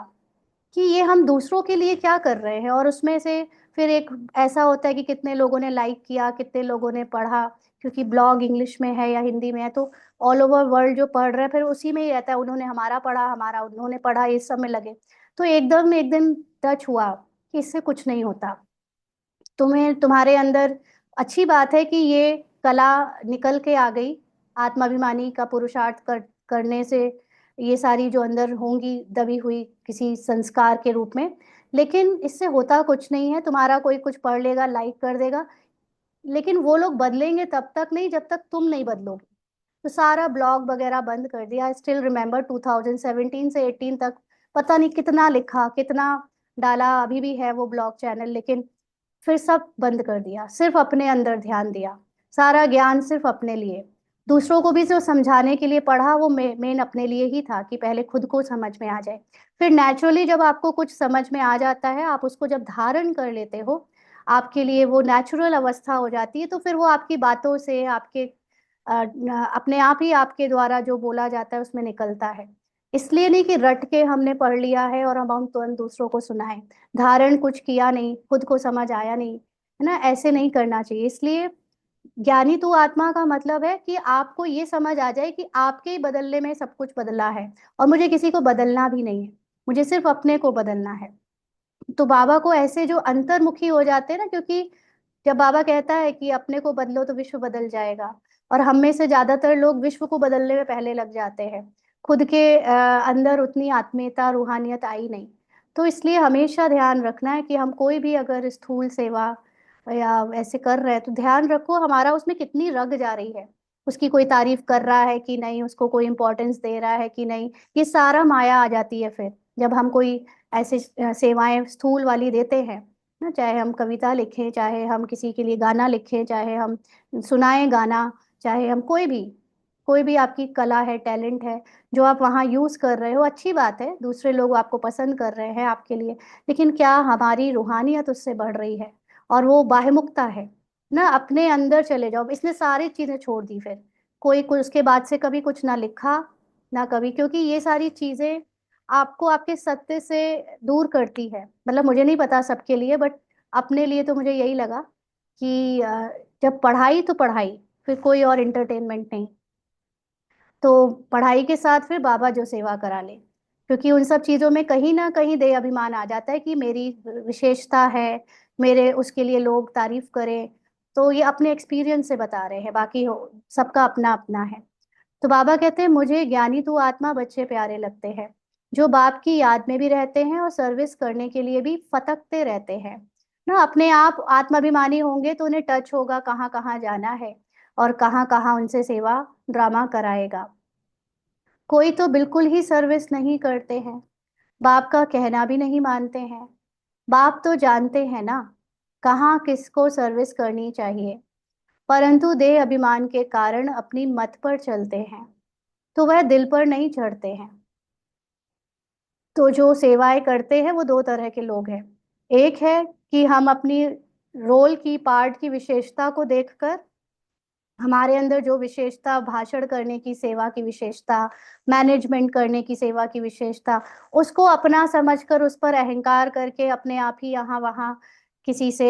कि ये हम दूसरों के लिए क्या कर रहे हैं। और उसमें से फिर एक ऐसा होता है कि कितने लोगों ने लाइक किया, कितने लोगों ने पढ़ा, क्योंकि ब्लॉग इंग्लिश में है या हिंदी में है तो ऑल ओवर वर्ल्ड जो पढ़ रहे हैं फिर उसी में ही रहता है, उन्होंने हमारा पढ़ा, हमारा उन्होंने पढ़ा, इस सब में लगे। तो एकदम एक दिन टच हुआ कि इससे कुछ नहीं होता। तुम्हें, तुम्हारे अंदर अच्छी बात है कि ये कला निकल के आ गई, आत्माभिमानी का पुरुषार्थ करने से ये सारी जो अंदर होंगी दबी हुई किसी संस्कार के रूप में। लेकिन इससे होता कुछ नहीं है, तुम्हारा कोई कुछ पढ़ लेगा, लाइक कर देगा, लेकिन वो लोग बदलेंगे तब तक नहीं जब तक तुम नहीं बदलोगे। तो सारा ब्लॉग वगैरह बंद कर दिया। स्टिल रिमेम्बर 2017 से 18 तक पता नहीं कितना लिखा, कितना डाला, अभी भी है वो ब्लॉग चैनल, लेकिन फिर सब बंद कर दिया, सिर्फ अपने अंदर ध्यान दिया, सारा ज्ञान सिर्फ अपने लिए। दूसरों को भी जो समझाने के लिए पढ़ा वो मेन अपने लिए ही था कि पहले खुद को समझ में आ जाए। फिर नेचुरली जब आपको कुछ समझ में आ जाता है, आप उसको जब धारण कर लेते हो, आपके लिए वो नेचुरल अवस्था हो जाती है, तो फिर वो आपकी बातों से, आपके अपने आप ही आपके द्वारा जो बोला जाता है उसमें निकलता है। इसलिए नहीं कि रट के हमने पढ़ लिया है और हम तुरंत दूसरों को सुनाएं, धारण कुछ किया नहीं, खुद को समझ आया नहीं, है ना, ऐसे नहीं करना चाहिए। इसलिए ज्ञानी तू आत्मा का मतलब है कि आपको ये समझ आ जाए कि आपके ही बदलने में सब कुछ बदला है और मुझे किसी को बदलना भी नहीं है, मुझे सिर्फ अपने को बदलना है। तो बाबा को ऐसे जो अंतर्मुखी हो जाते हैं ना, क्योंकि जब बाबा कहता है कि अपने को बदलो तो विश्व बदल जाएगा, और हम में से ज्यादातर लोग विश्व को बदलने में पहले लग जाते हैं, खुद के अंदर उतनी आत्मीयता रूहानियत आई नहीं। तो इसलिए हमेशा ध्यान रखना है कि हम कोई भी अगर स्थूल सेवा या ऐसे कर रहे हैं तो ध्यान रखो हमारा उसमें कितनी रग जा रही है, उसकी कोई तारीफ कर रहा है कि नहीं, उसको कोई इंपॉर्टेंस दे रहा है कि नहीं। ये सारा माया आ जाती है फिर जब हम कोई ऐसे सेवाएं स्थूल वाली देते हैं ना, चाहे हम कविता लिखें, चाहे हम किसी के लिए गाना लिखें, चाहे हम सुनाएं गाना, चाहे हम कोई भी आपकी कला है, टैलेंट है जो आप वहाँ यूज कर रहे हो, अच्छी बात है, दूसरे लोग आपको पसंद कर रहे हैं आपके लिए। लेकिन क्या हमारी रूहानियत उससे बढ़ रही है? और वो बाह्यमुखता है ना, अपने अंदर चले जाओ। इसने सारी चीजें छोड़ दी, फिर कोई कुछ उसके बाद से कभी कुछ ना लिखा ना कभी, क्योंकि ये सारी चीजें आपको आपके सत्य से दूर करती है। मतलब मुझे नहीं पता सबके लिए, बट अपने लिए तो मुझे यही लगा कि जब पढ़ाई तो पढ़ाई, फिर कोई और इंटरटेनमेंट नहीं, तो पढ़ाई के साथ फिर बाबा जो सेवा करा ले, क्योंकि उन सब चीजों में कहीं ना कहीं देह अभिमान आ जाता है कि मेरी विशेषता है, मेरे उसके लिए लोग तारीफ करें। तो ये अपने एक्सपीरियंस से बता रहे हैं, बाकी सबका अपना अपना है। तो बाबा कहते हैं मुझे ज्ञानी तू आत्मा बच्चे प्यारे लगते हैं, जो बाप की याद में भी रहते हैं और सर्विस करने के लिए भी फतकते रहते हैं ना। अपने आप आत्माभिमानी होंगे तो उन्हें टच होगा कहाँ कहाँ जाना है और कहाँ कहाँ उनसे सेवा ड्रामा कराएगा। कोई तो बिल्कुल ही सर्विस नहीं करते हैं, बाप का कहना भी नहीं मानते हैं। बाप तो जानते हैं ना कहाँ किसको सर्विस करनी चाहिए, परंतु देह अभिमान के कारण अपनी मत पर चलते हैं, तो वह दिल पर नहीं चढ़ते हैं। तो जो सेवाएं करते हैं वो दो तरह के लोग हैं। एक है कि हम अपनी रोल की, पार्ट की विशेषता को देखकर, हमारे अंदर जो विशेषता, भाषण करने की सेवा की विशेषता, मैनेजमेंट करने की सेवा की विशेषता, उसको अपना समझकर उस पर अहंकार करके अपने आप ही यहाँ वहाँ किसी से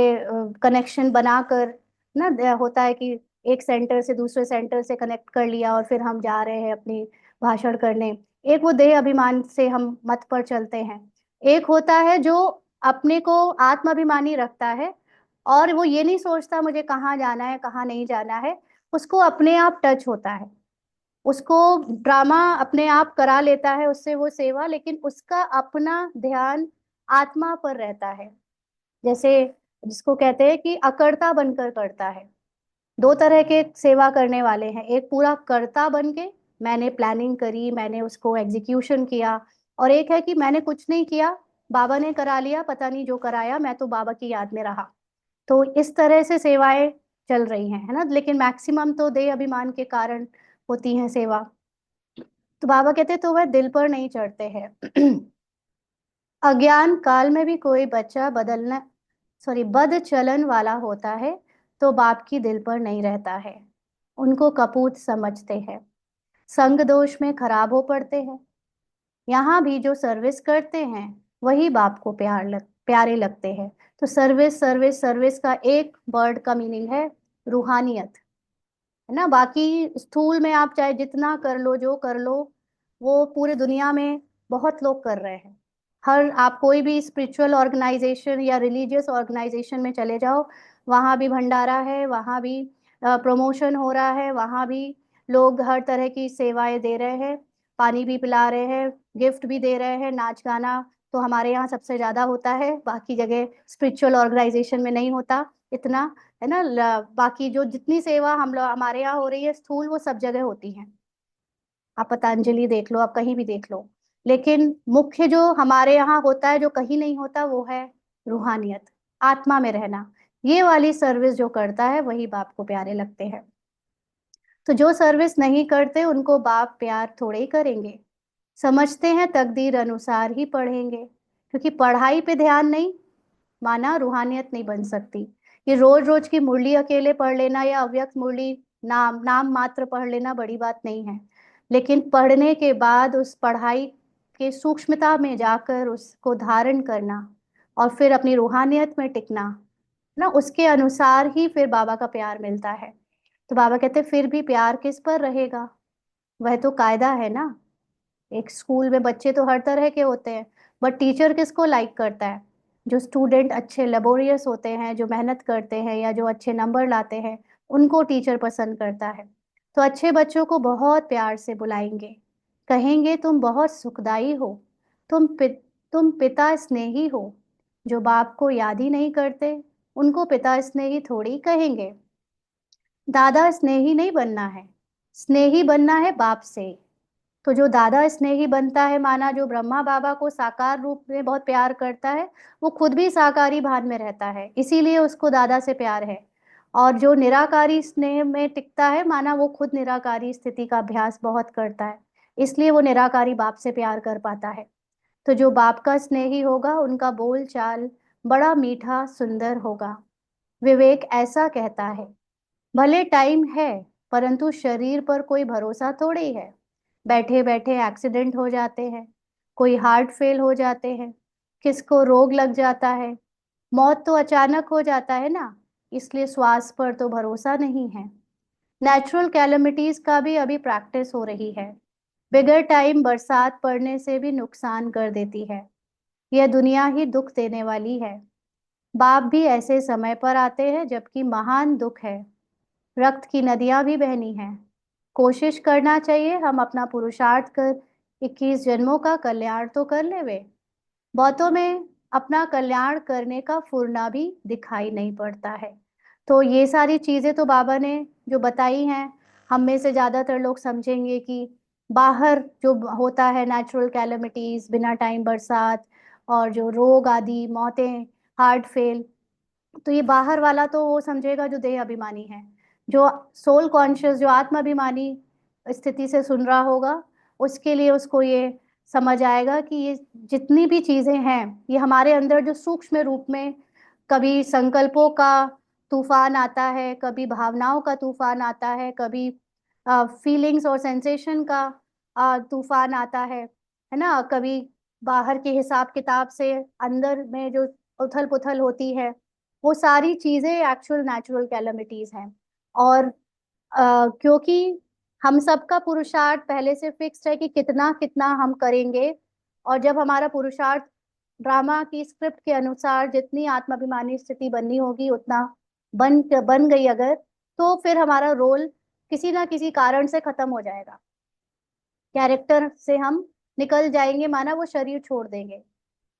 कनेक्शन बनाकर ना, होता है कि एक सेंटर से दूसरे सेंटर से कनेक्ट कर लिया और फिर हम जा रहे हैं अपनी भाषण करने। एक वो देह अभिमान से हम मत पर चलते हैं। एक होता है जो अपने को आत्माभिमानी रखता है, और वो ये नहीं सोचता मुझे कहाँ जाना है कहाँ नहीं जाना है। उसको अपने आप टच होता है, उसको ड्रामा अपने आप करा लेता है उससे वो सेवा, लेकिन उसका अपना ध्यान आत्मा पर रहता है। जैसे जिसको कहते हैं कि अकर्ता बनकर करता है। दो तरह के सेवा करने वाले हैं, एक पूरा कर्ता बन के, मैंने प्लानिंग करी, मैंने उसको एग्जीक्यूशन किया, और एक है कि मैंने कुछ नहीं किया, बाबा ने करा लिया, पता नहीं जो कराया, मैं तो बाबा की याद में रहा। तो इस तरह से सेवाएं चल रही हैं, है ना, लेकिन मैक्सिमम तो देह अभिमान के कारण होती हैं सेवा। तो बाबा कहते तो वह दिल पर नहीं चढ़ते हैं। अज्ञान काल में भी कोई बच्चा बदलना सॉरी बद चलन वाला होता है तो बाप की दिल पर नहीं रहता है, उनको कपूत समझते हैं, संग दोष में खराब हो पड़ते हैं। यहाँ भी जो सर्विस करते हैं वही बाप को प्यारे लगते हैं। तो सर्विस सर्विस सर्विस का एक वर्ड का मीनिंग है रूहानियत, है ना। बाकी स्थूल में आप चाहे जितना कर लो, जो कर लो, वो पूरे दुनिया में बहुत लोग कर रहे हैं। हर आप कोई भी स्पिरिचुअल ऑर्गेनाइजेशन या रिलीजियस ऑर्गेनाइजेशन में चले जाओ, वहाँ भी भंडारा है, वहाँ भी प्रमोशन हो रहा है, वहाँ भी लोग हर तरह की सेवाएं दे रहे हैं, पानी भी पिला रहे हैं, गिफ्ट भी दे रहे हैं, नाच गाना तो हमारे यहाँ सबसे ज्यादा होता है, बाकी जगह स्पिरिचुअल ऑर्गेनाइजेशन में नहीं होता इतना, है ना। बाकी जो जितनी सेवा हम लोग हमारे यहाँ हो रही है स्थूल, वो सब जगह होती है। आप पतंजलि देख लो, आप कहीं भी देख लो, लेकिन मुख्य जो हमारे यहाँ होता है, जो कहीं नहीं होता, वो है रूहानियत, आत्मा में रहना। ये वाली सर्विस जो करता है वही बाप को प्यारे लगते हैं। तो जो सर्विस नहीं करते उनको बाप प्यार थोड़े ही करेंगे, समझते हैं तकदीर अनुसार ही पढ़ेंगे, क्योंकि पढ़ाई पे ध्यान नहीं, माना रूहानियत नहीं बन सकती। ये रोज रोज की मुरली अकेले पढ़ लेना या अव्यक्त मुरली नाम नाम मात्र पढ़ लेना बड़ी बात नहीं है, लेकिन पढ़ने के बाद उस पढ़ाई के सूक्ष्मता में जाकर उसको धारण करना और फिर अपनी रूहानियत में टिकना ना, उसके अनुसार ही फिर बाबा का प्यार मिलता है। तो बाबा कहते फिर भी प्यार किस पर रहेगा, वह तो कायदा है ना। एक स्कूल में बच्चे तो हर तरह के होते हैं, बट टीचर किसको लाइक करता है? जो स्टूडेंट अच्छे लेबोरियस होते हैं, जो मेहनत करते हैं या जो अच्छे नंबर लाते हैं, उनको टीचर पसंद करता है। तो अच्छे बच्चों को बहुत प्यार से बुलाएंगे, कहेंगे तुम बहुत सुखदाई हो, तुम पिता स्नेही हो। जो बाप को याद ही नहीं करते उनको पिता स्नेही थोड़ी कहेंगे। दादा स्नेही नहीं बनना है, स्नेही बनना है बाप से। तो जो दादा स्नेही बनता है, माना जो ब्रह्मा बाबा को साकार रूप में बहुत प्यार करता है, वो खुद भी साकारी भान में रहता है, इसीलिए उसको दादा से प्यार है। और जो निराकारी स्नेह में टिकता है, माना वो खुद निराकारी स्थिति का अभ्यास बहुत करता है, इसलिए वो निराकारी बाप से प्यार कर पाता है। तो जो बाप का स्नेही होगा उनका बोल चाल बड़ा मीठा सुंदर होगा। विवेक ऐसा कहता है, भले टाइम है परंतु शरीर पर कोई भरोसा थोड़ी है। बैठे बैठे एक्सीडेंट हो जाते हैं, कोई हार्ट फेल हो जाते हैं, किसको रोग लग जाता है, मौत तो अचानक हो जाता है ना, इसलिए श्वास पर तो भरोसा नहीं है। नेचुरल कैलमिटीज का भी अभी प्रैक्टिस हो रही है, बिगर टाइम बरसात पड़ने से भी नुकसान कर देती है। यह दुनिया ही दुख देने वाली है। बाप भी ऐसे समय पर आते हैं जबकि महान दुख है, रक्त की नदियां भी बहनी हैं। कोशिश करना चाहिए हम अपना पुरुषार्थ कर 21 जन्मों का कल्याण तो कर ले वे। बहुतों में अपना कल्याण करने का फुर्ना भी दिखाई नहीं पड़ता है। तो ये सारी चीजें तो बाबा ने जो बताई हैं, हम में से ज्यादातर लोग समझेंगे कि बाहर जो होता है नेचुरल कैलेमिटीज, बिना टाइम बरसात और जो रोग आदि मौतें, हार्ट फेल, तो ये बाहर वाला तो वो समझेगा जो देह अभिमानी है। जो सोल कॉन्शियस, जो आत्माभिमानी स्थिति से सुन रहा होगा, उसके लिए उसको ये समझ आएगा कि ये जितनी भी चीजें हैं, ये हमारे अंदर जो सूक्ष्म रूप में कभी संकल्पों का तूफान आता है, कभी भावनाओं का तूफान आता है, कभी फीलिंग्स और सेंसेशन का तूफान आता है ना, कभी बाहर के हिसाब किताब से अंदर में जो उथल पुथल होती है, वो सारी चीजें एक्चुअल नेचुरल कैलमिटीज हैं। और क्योंकि हम सबका पुरुषार्थ पहले से फिक्स्ड है कि कितना कितना हम करेंगे, और जब हमारा पुरुषार्थ ड्रामा की स्क्रिप्ट के अनुसार जितनी आत्माभिमानी स्थिति बननी होगी उतना बन बन गई अगर, तो फिर हमारा रोल किसी ना किसी कारण से खत्म हो जाएगा, कैरेक्टर से हम निकल जाएंगे, माना वो शरीर छोड़ देंगे।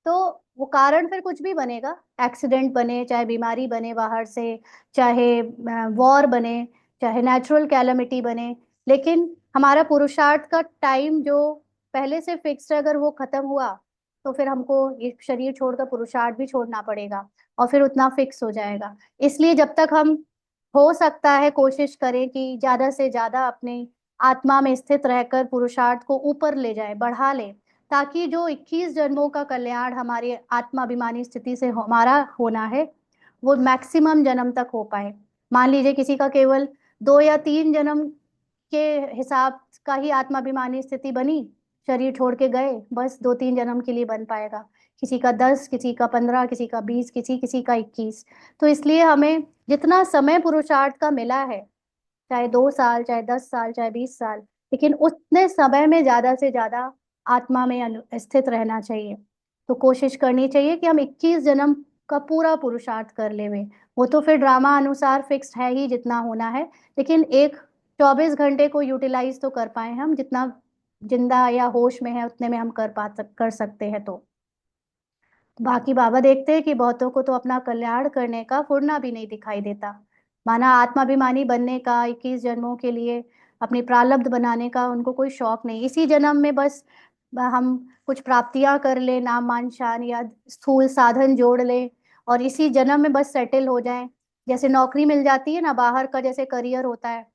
तो वो कारण फिर कुछ भी बनेगा, एक्सीडेंट बने, चाहे बीमारी बने बाहर से, चाहे वॉर बने, चाहे नेचुरल कैलामिटी बने, लेकिन हमारा पुरुषार्थ का टाइम जो पहले से फिक्स्ड है, अगर वो खत्म हुआ तो फिर हमको ये शरीर छोड़कर पुरुषार्थ भी छोड़ना पड़ेगा, और फिर उतना फिक्स हो जाएगा। इसलिए जब तक हम, हो सकता है, कोशिश करें कि ज्यादा से ज्यादा अपने आत्मा में स्थित रहकर पुरुषार्थ को ऊपर ले जाए, बढ़ा ले, ताकि जो 21 जन्मों का कल्याण हमारी आत्माभिमानी स्थिति से हमारा होना है वो मैक्सिमम जन्म तक हो पाए। मान लीजिए किसी का केवल 2 या 3 जन्म के हिसाब का ही आत्माभिमानी स्थिति बनी, शरीर छोड़ के गए, बस 2-3 जन्म के लिए बन पाएगा। किसी का 10, किसी का 15, किसी का 20, किसी किसी का 21। तो इसलिए हमें जितना समय पुरुषार्थ का मिला है, चाहे 2 साल, चाहे 10 साल, चाहे 20 साल, लेकिन उतने समय में ज्यादा से ज्यादा आत्मा में स्थित रहना चाहिए। तो कोशिश करनी चाहिए कि हम 21 जन्म का पूरा पुरुषार्थ कर लेवे। वो तो फिर ड्रामा अनुसार फिक्स्ड है ही जितना होना है, लेकिन एक 24 घंटे को यूटिलाइज तो कर पाए हम, जितना जिंदा या होश में है उतने में हम कर सकते हैं। तो बाकी बाबा देखते हैं कि बहुतों को तो अपना कल्याण करने का फुर्ना भी नहीं दिखाई देता, माना आत्माभिमानी बनने का, 21 जन्मों के लिए अपनी प्रारब्ध बनाने का उनको कोई शौक नहीं। इसी जन्म में बस हम कुछ प्राप्तियां कर ले, नाम मान शान या स्थूल साधन जोड़ ले, और इसी जन्म में बस सेटल हो जाएं। जैसे नौकरी मिल जाती है ना, बाहर का जैसे करियर होता है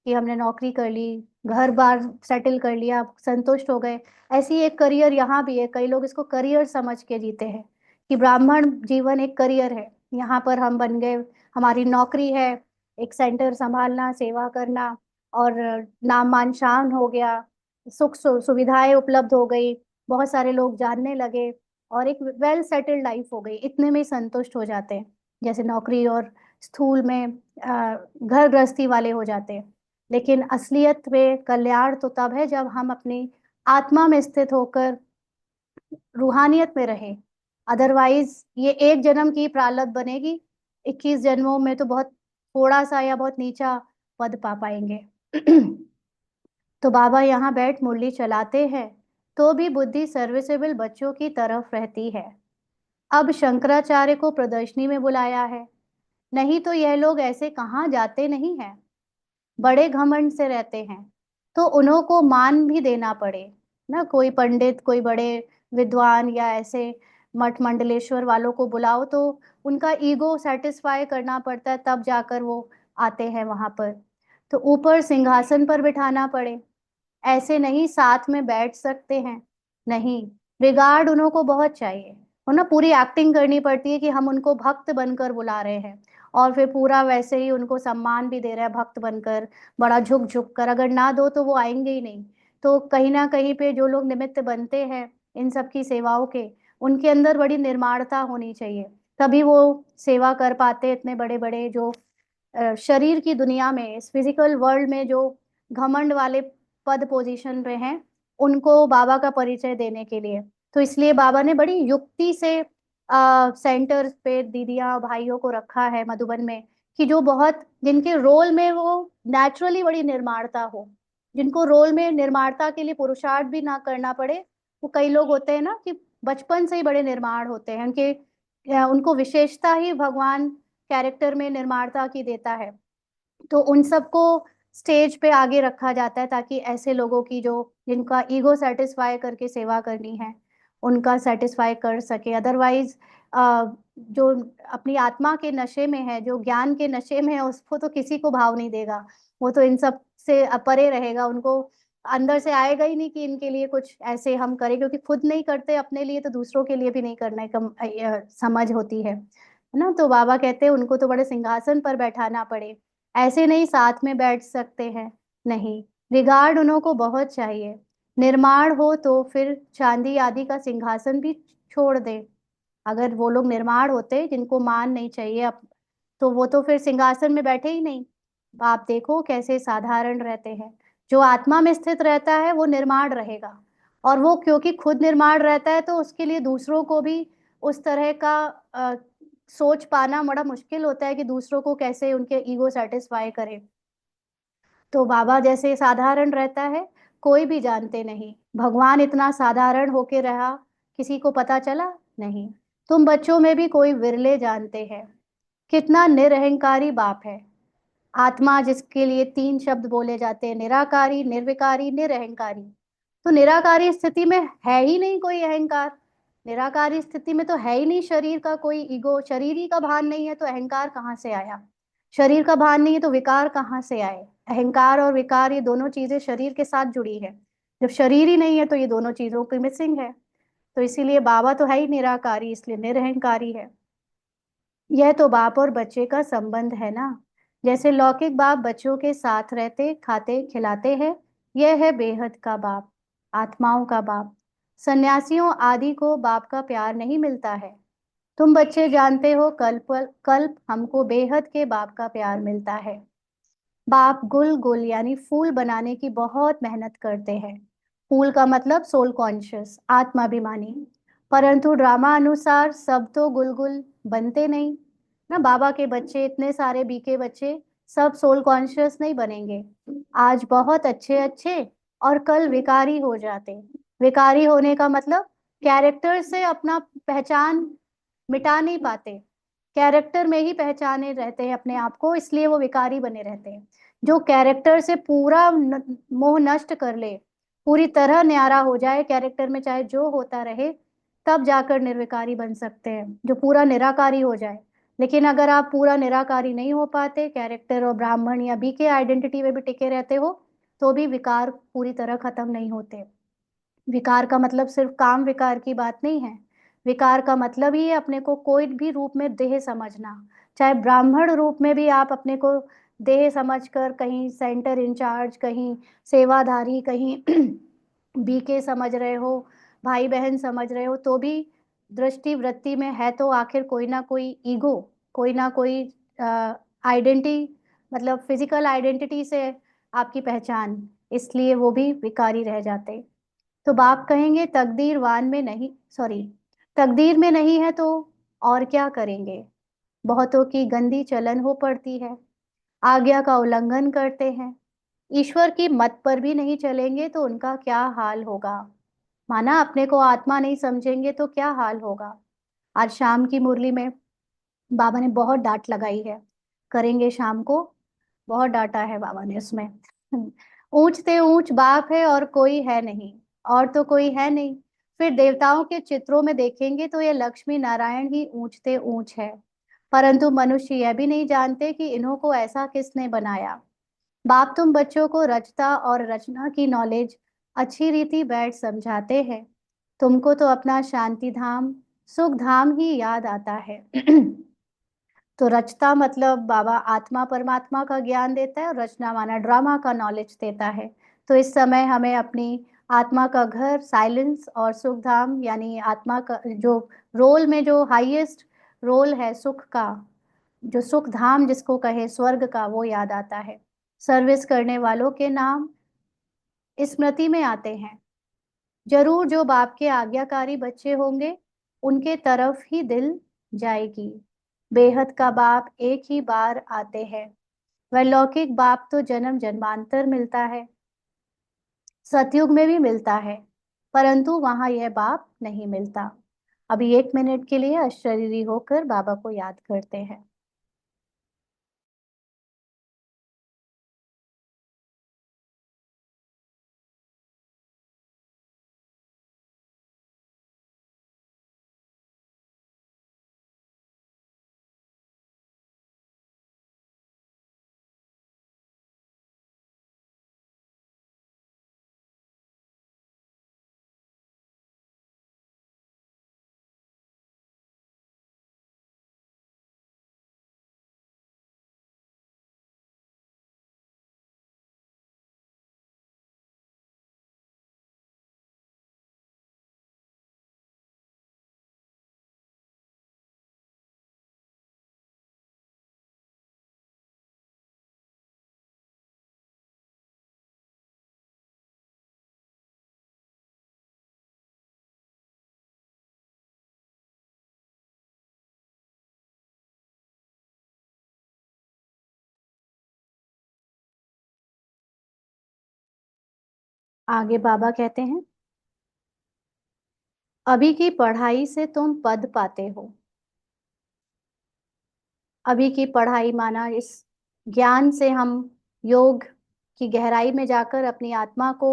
कि हमने नौकरी कर ली, घर बार सेटल कर लिया, संतुष्ट हो गए, ऐसी एक करियर यहाँ भी है। कई लोग इसको करियर समझ के जीते हैं कि ब्राह्मण जीवन एक करियर है, यहाँ पर हम बन गए, हमारी नौकरी है एक सेंटर संभालना, सेवा करना, और नाम मान शान हो गया, सुविधाएं उपलब्ध हो गई, बहुत सारे लोग जानने लगे, और एक वेल सेटल्ड लाइफ हो गई, इतने में ही संतुष्ट हो जाते हैं। जैसे नौकरी और स्थूल में घर गृहस्थी वाले हो जाते हैं। लेकिन असलियत में कल्याण तो तब है जब हम अपनी आत्मा में स्थित होकर रूहानियत में रहे। अदरवाइज ये एक जन्म की प्रारब्ध बनेगी, 21 जन्मों में तो बहुत थोड़ा सा या बहुत नीचा पद पा पाएंगे। तो बाबा यहाँ बैठ मुरली चलाते हैं तो भी बुद्धि सर्विसेबल बच्चों की तरफ रहती है। अब शंकराचार्य को प्रदर्शनी में बुलाया है, नहीं तो यह लोग ऐसे कहाँ जाते नहीं हैं, बड़े घमंड से रहते हैं, तो उन्हों को मान भी देना पड़े ना। कोई पंडित, कोई बड़े विद्वान या ऐसे मठ मंडलेश्वर वालों को बुलाओ तो उनका ईगो सेटिस्फाई करना पड़ता है, तब जाकर वो आते हैं वहां पर। तो ऊपर सिंहासन पर बिठाना पड़े, ऐसे नहीं साथ में बैठ सकते हैं, नहीं। रिगार्ड उन्हों को बहुत चाहिए, और ना पूरी एक्टिंग करनी पड़ती है कि हम उनको भक्त बनकर बुला रहे हैं, और फिर पूरा वैसे ही उनको सम्मान भी दे रहे हैं भक्त बनकर, बड़ा झुक झुक कर। अगर ना दो तो वो आएंगे ही नहीं। तो कहीं ना कहीं पे जो लोग निमित्त बनते हैं इन सब की सेवाओं के, उनके अंदर बड़ी निर्माणता होनी चाहिए, तभी वो सेवा कर पाते। इतने बड़े बड़े जो शरीर की दुनिया में, इस फिजिकल वर्ल्ड में जो घमंड वाले पद पोजीशन पे हैं, उनको बाबा का परिचय देने के लिए। तो इसलिए बाबा ने बड़ी युक्ति से सेंटर पे दीदियां भाइयों को रखा है मधुबन में, कि जो बहुत, जिनके रोल में वो नेचुरली बड़ी निर्माणता हो, जिनको रोल में निर्माणता के लिए पुरुषार्थ भी ना करना पड़े। वो कई लोग होते हैं ना कि बचपन से ही बड़े निर्माण होते हैं, उनके उनको विशेषता ही भगवान कैरेक्टर में निर्माणता की देता है। तो उन सबको स्टेज पे आगे रखा जाता है, ताकि ऐसे लोगों की जो, जिनका ईगो सेटिस्फाई करके सेवा करनी है, उनका सेटिस्फाई कर सके। अदरवाइज जो अपनी आत्मा के नशे में है, जो ज्ञान के नशे में है, उसको तो किसी को भाव नहीं देगा, वो तो इन सब से परे रहेगा। उनको अंदर से आएगा ही नहीं कि इनके लिए कुछ ऐसे हम करें, क्योंकि खुद नहीं करते अपने लिए तो दूसरों के लिए भी नहीं करने का समझ होती है ना। तो बाबा कहते हैं उनको तो बड़े सिंहासन पर बैठाना पड़े, ऐसे नहीं साथ में बैठ सकते हैं, नहीं। रिगार्ड उन्हों को बहुत चाहिए। निर्माण हो तो फिर चांदी आदि का सिंहासन भी छोड़ दे। अगर वो लोग निर्माण होते जिनको मान नहीं चाहिए अब, तो वो तो फिर सिंहासन में बैठे ही नहीं। आप देखो कैसे साधारण रहते हैं। जो आत्मा में स्थित रहता है वो निर्माण रहेगा, और वो क्योंकि खुद निर्माण रहता है तो उसके लिए दूसरों को भी उस तरह का अ, सोच पाना बड़ा मुश्किल होता है कि दूसरों को कैसे उनके ईगो सेटिस्फाई करें। तो बाबा जैसे साधारण रहता है, कोई भी जानते नहीं। भगवान इतना साधारण होके रहा, किसी को पता चला नहीं। तुम बच्चों में भी कोई विरले जानते हैं। कितना निरहंकारी बाप है। आत्मा जिसके लिए 3 शब्द बोले जाते हैं, निराकारी, निर्विकारी, निरहंकारी। तो निराकारी स्थिति में है ही नहीं कोई अहंकार। निराकारी स्थिति में तो है ही नहीं शरीर का कोई ईगो, शरीर ही का भान नहीं है तो अहंकार कहाँ से आया। शरीर का भान नहीं है तो विकार कहाँ से आए। अहंकार और विकार ये दोनों चीजें शरीर के साथ जुड़ी है। जब शरीर ही नहीं है तो ये दोनों चीजों की मिसिंग है। तो इसीलिए बाबा तो है ही निराकारी, इसलिए निरहंकारी है। यह तो बाप और बच्चे का संबंध है ना। जैसे लौकिक बाप बच्चों के साथ रहते खाते खिलाते हैं, यह है बेहद का बाप, आत्माओं का बाप। सन्यासियों आदि को बाप का प्यार नहीं मिलता है। तुम बच्चे जानते हो, कल्प कल्प हमको बेहद के बाप का प्यार मिलता है। बाप गुल गुल यानी फूल बनाने की बहुत मेहनत करते हैं। फूल का मतलब सोल कॉन्शियस, आत्माभिमानी। परंतु ड्रामा अनुसार सब तो गुल बनते नहीं ना। बाबा के बच्चे, इतने सारे बीके बच्चे, सब सोल कॉन्शियस नहीं बनेंगे। आज बहुत अच्छे अच्छे और कल विकारी हो जाते। विकारी होने का मतलब कैरेक्टर से अपना पहचान मिटा नहीं पाते। कैरेक्टर में ही पहचाने रहते हैं अपने आप को, इसलिए वो विकारी बने रहते हैं। जो कैरेक्टर से पूरा मोह नष्ट कर ले, पूरी तरह न्यारा हो जाए कैरेक्टर में, चाहे जो होता रहे, तब जाकर निर्विकारी बन सकते हैं, जो पूरा निराकारी हो जाए। लेकिन अगर आप पूरा निराकारी नहीं हो पाते, कैरेक्टर और ब्राह्मण या बीके आइडेंटिटी में भी टिके रहते हो, तो भी विकार पूरी तरह खत्म नहीं होते। विकार का मतलब सिर्फ काम विकार की बात नहीं है। विकार का मतलब ही है अपने को कोई भी रूप में देह समझना। चाहे ब्राह्मण रूप में भी आप अपने को देह समझकर, कहीं सेंटर इंचार्ज, कहीं सेवाधारी, कहीं बीके समझ रहे हो, भाई बहन समझ रहे हो, तो भी दृष्टि वृत्ति में है तो आखिर कोई ना कोई ईगो, कोई ना कोई आइडेंटिटी, मतलब फिजिकल आइडेंटिटी से आपकी पहचान, इसलिए वो भी विकारी रह जाते। तो बाप कहेंगे तकदीरवान में नहीं, सॉरी, तकदीर में नहीं है तो और क्या करेंगे। बहुतों की गंदी चलन हो पड़ती है, आज्ञा का उल्लंघन करते हैं। ईश्वर की मत पर भी नहीं चलेंगे तो उनका क्या हाल होगा। माना अपने को आत्मा नहीं समझेंगे तो क्या हाल होगा। आज शाम की मुरली में बाबा ने बहुत डांट लगाई है, करेंगे शाम को। बहुत डांटा है बाबा ने उसमें। ऊंचते ऊंच बाप है और कोई है नहीं, और तो कोई है नहीं। फिर देवताओं के चित्रों में देखेंगे तो ये लक्ष्मी नारायण ही ऊंचते ऊंच है। परंतु मनुष्य यह भी नहीं जानते कि इन्हों को ऐसा किसने बनाया। बाप तुम बच्चों को रचता और रचना की नॉलेज अच्छी रीति बैठ समझाते हैं। तुमको तो अपना शांति धाम, सुख धाम ही याद आता है। तो रचता मतलब बाबा आत्मा परमात्मा का ज्ञान देता है, और रचना माना ड्रामा का नॉलेज देता है। तो इस समय हमें अपनी आत्मा का घर, साइलेंस और सुख धाम, यानी आत्मा का जो रोल में जो हाईएस्ट रोल है सुख का, जो सुख धाम जिसको कहे स्वर्ग का, वो याद आता है। सर्विस करने वालों के नाम स्मृति में आते हैं। जरूर जो बाप के आज्ञाकारी बच्चे होंगे उनके तरफ ही दिल जाएगी। बेहद का बाप एक ही बार आते हैं। वह लौकिक बाप तो जन्म जन्मांतर मिलता है, सतयुग में भी मिलता है, परंतु वहां यह बाप नहीं मिलता। अभी 1 मिनट के लिए अशरीरी होकर बाबा को याद करते हैं। आगे बाबा कहते हैं, अभी की पढ़ाई से तुम पद पाते हो। अभी की पढ़ाई माना इस ज्ञान से हम योग की गहराई में जाकर अपनी आत्मा को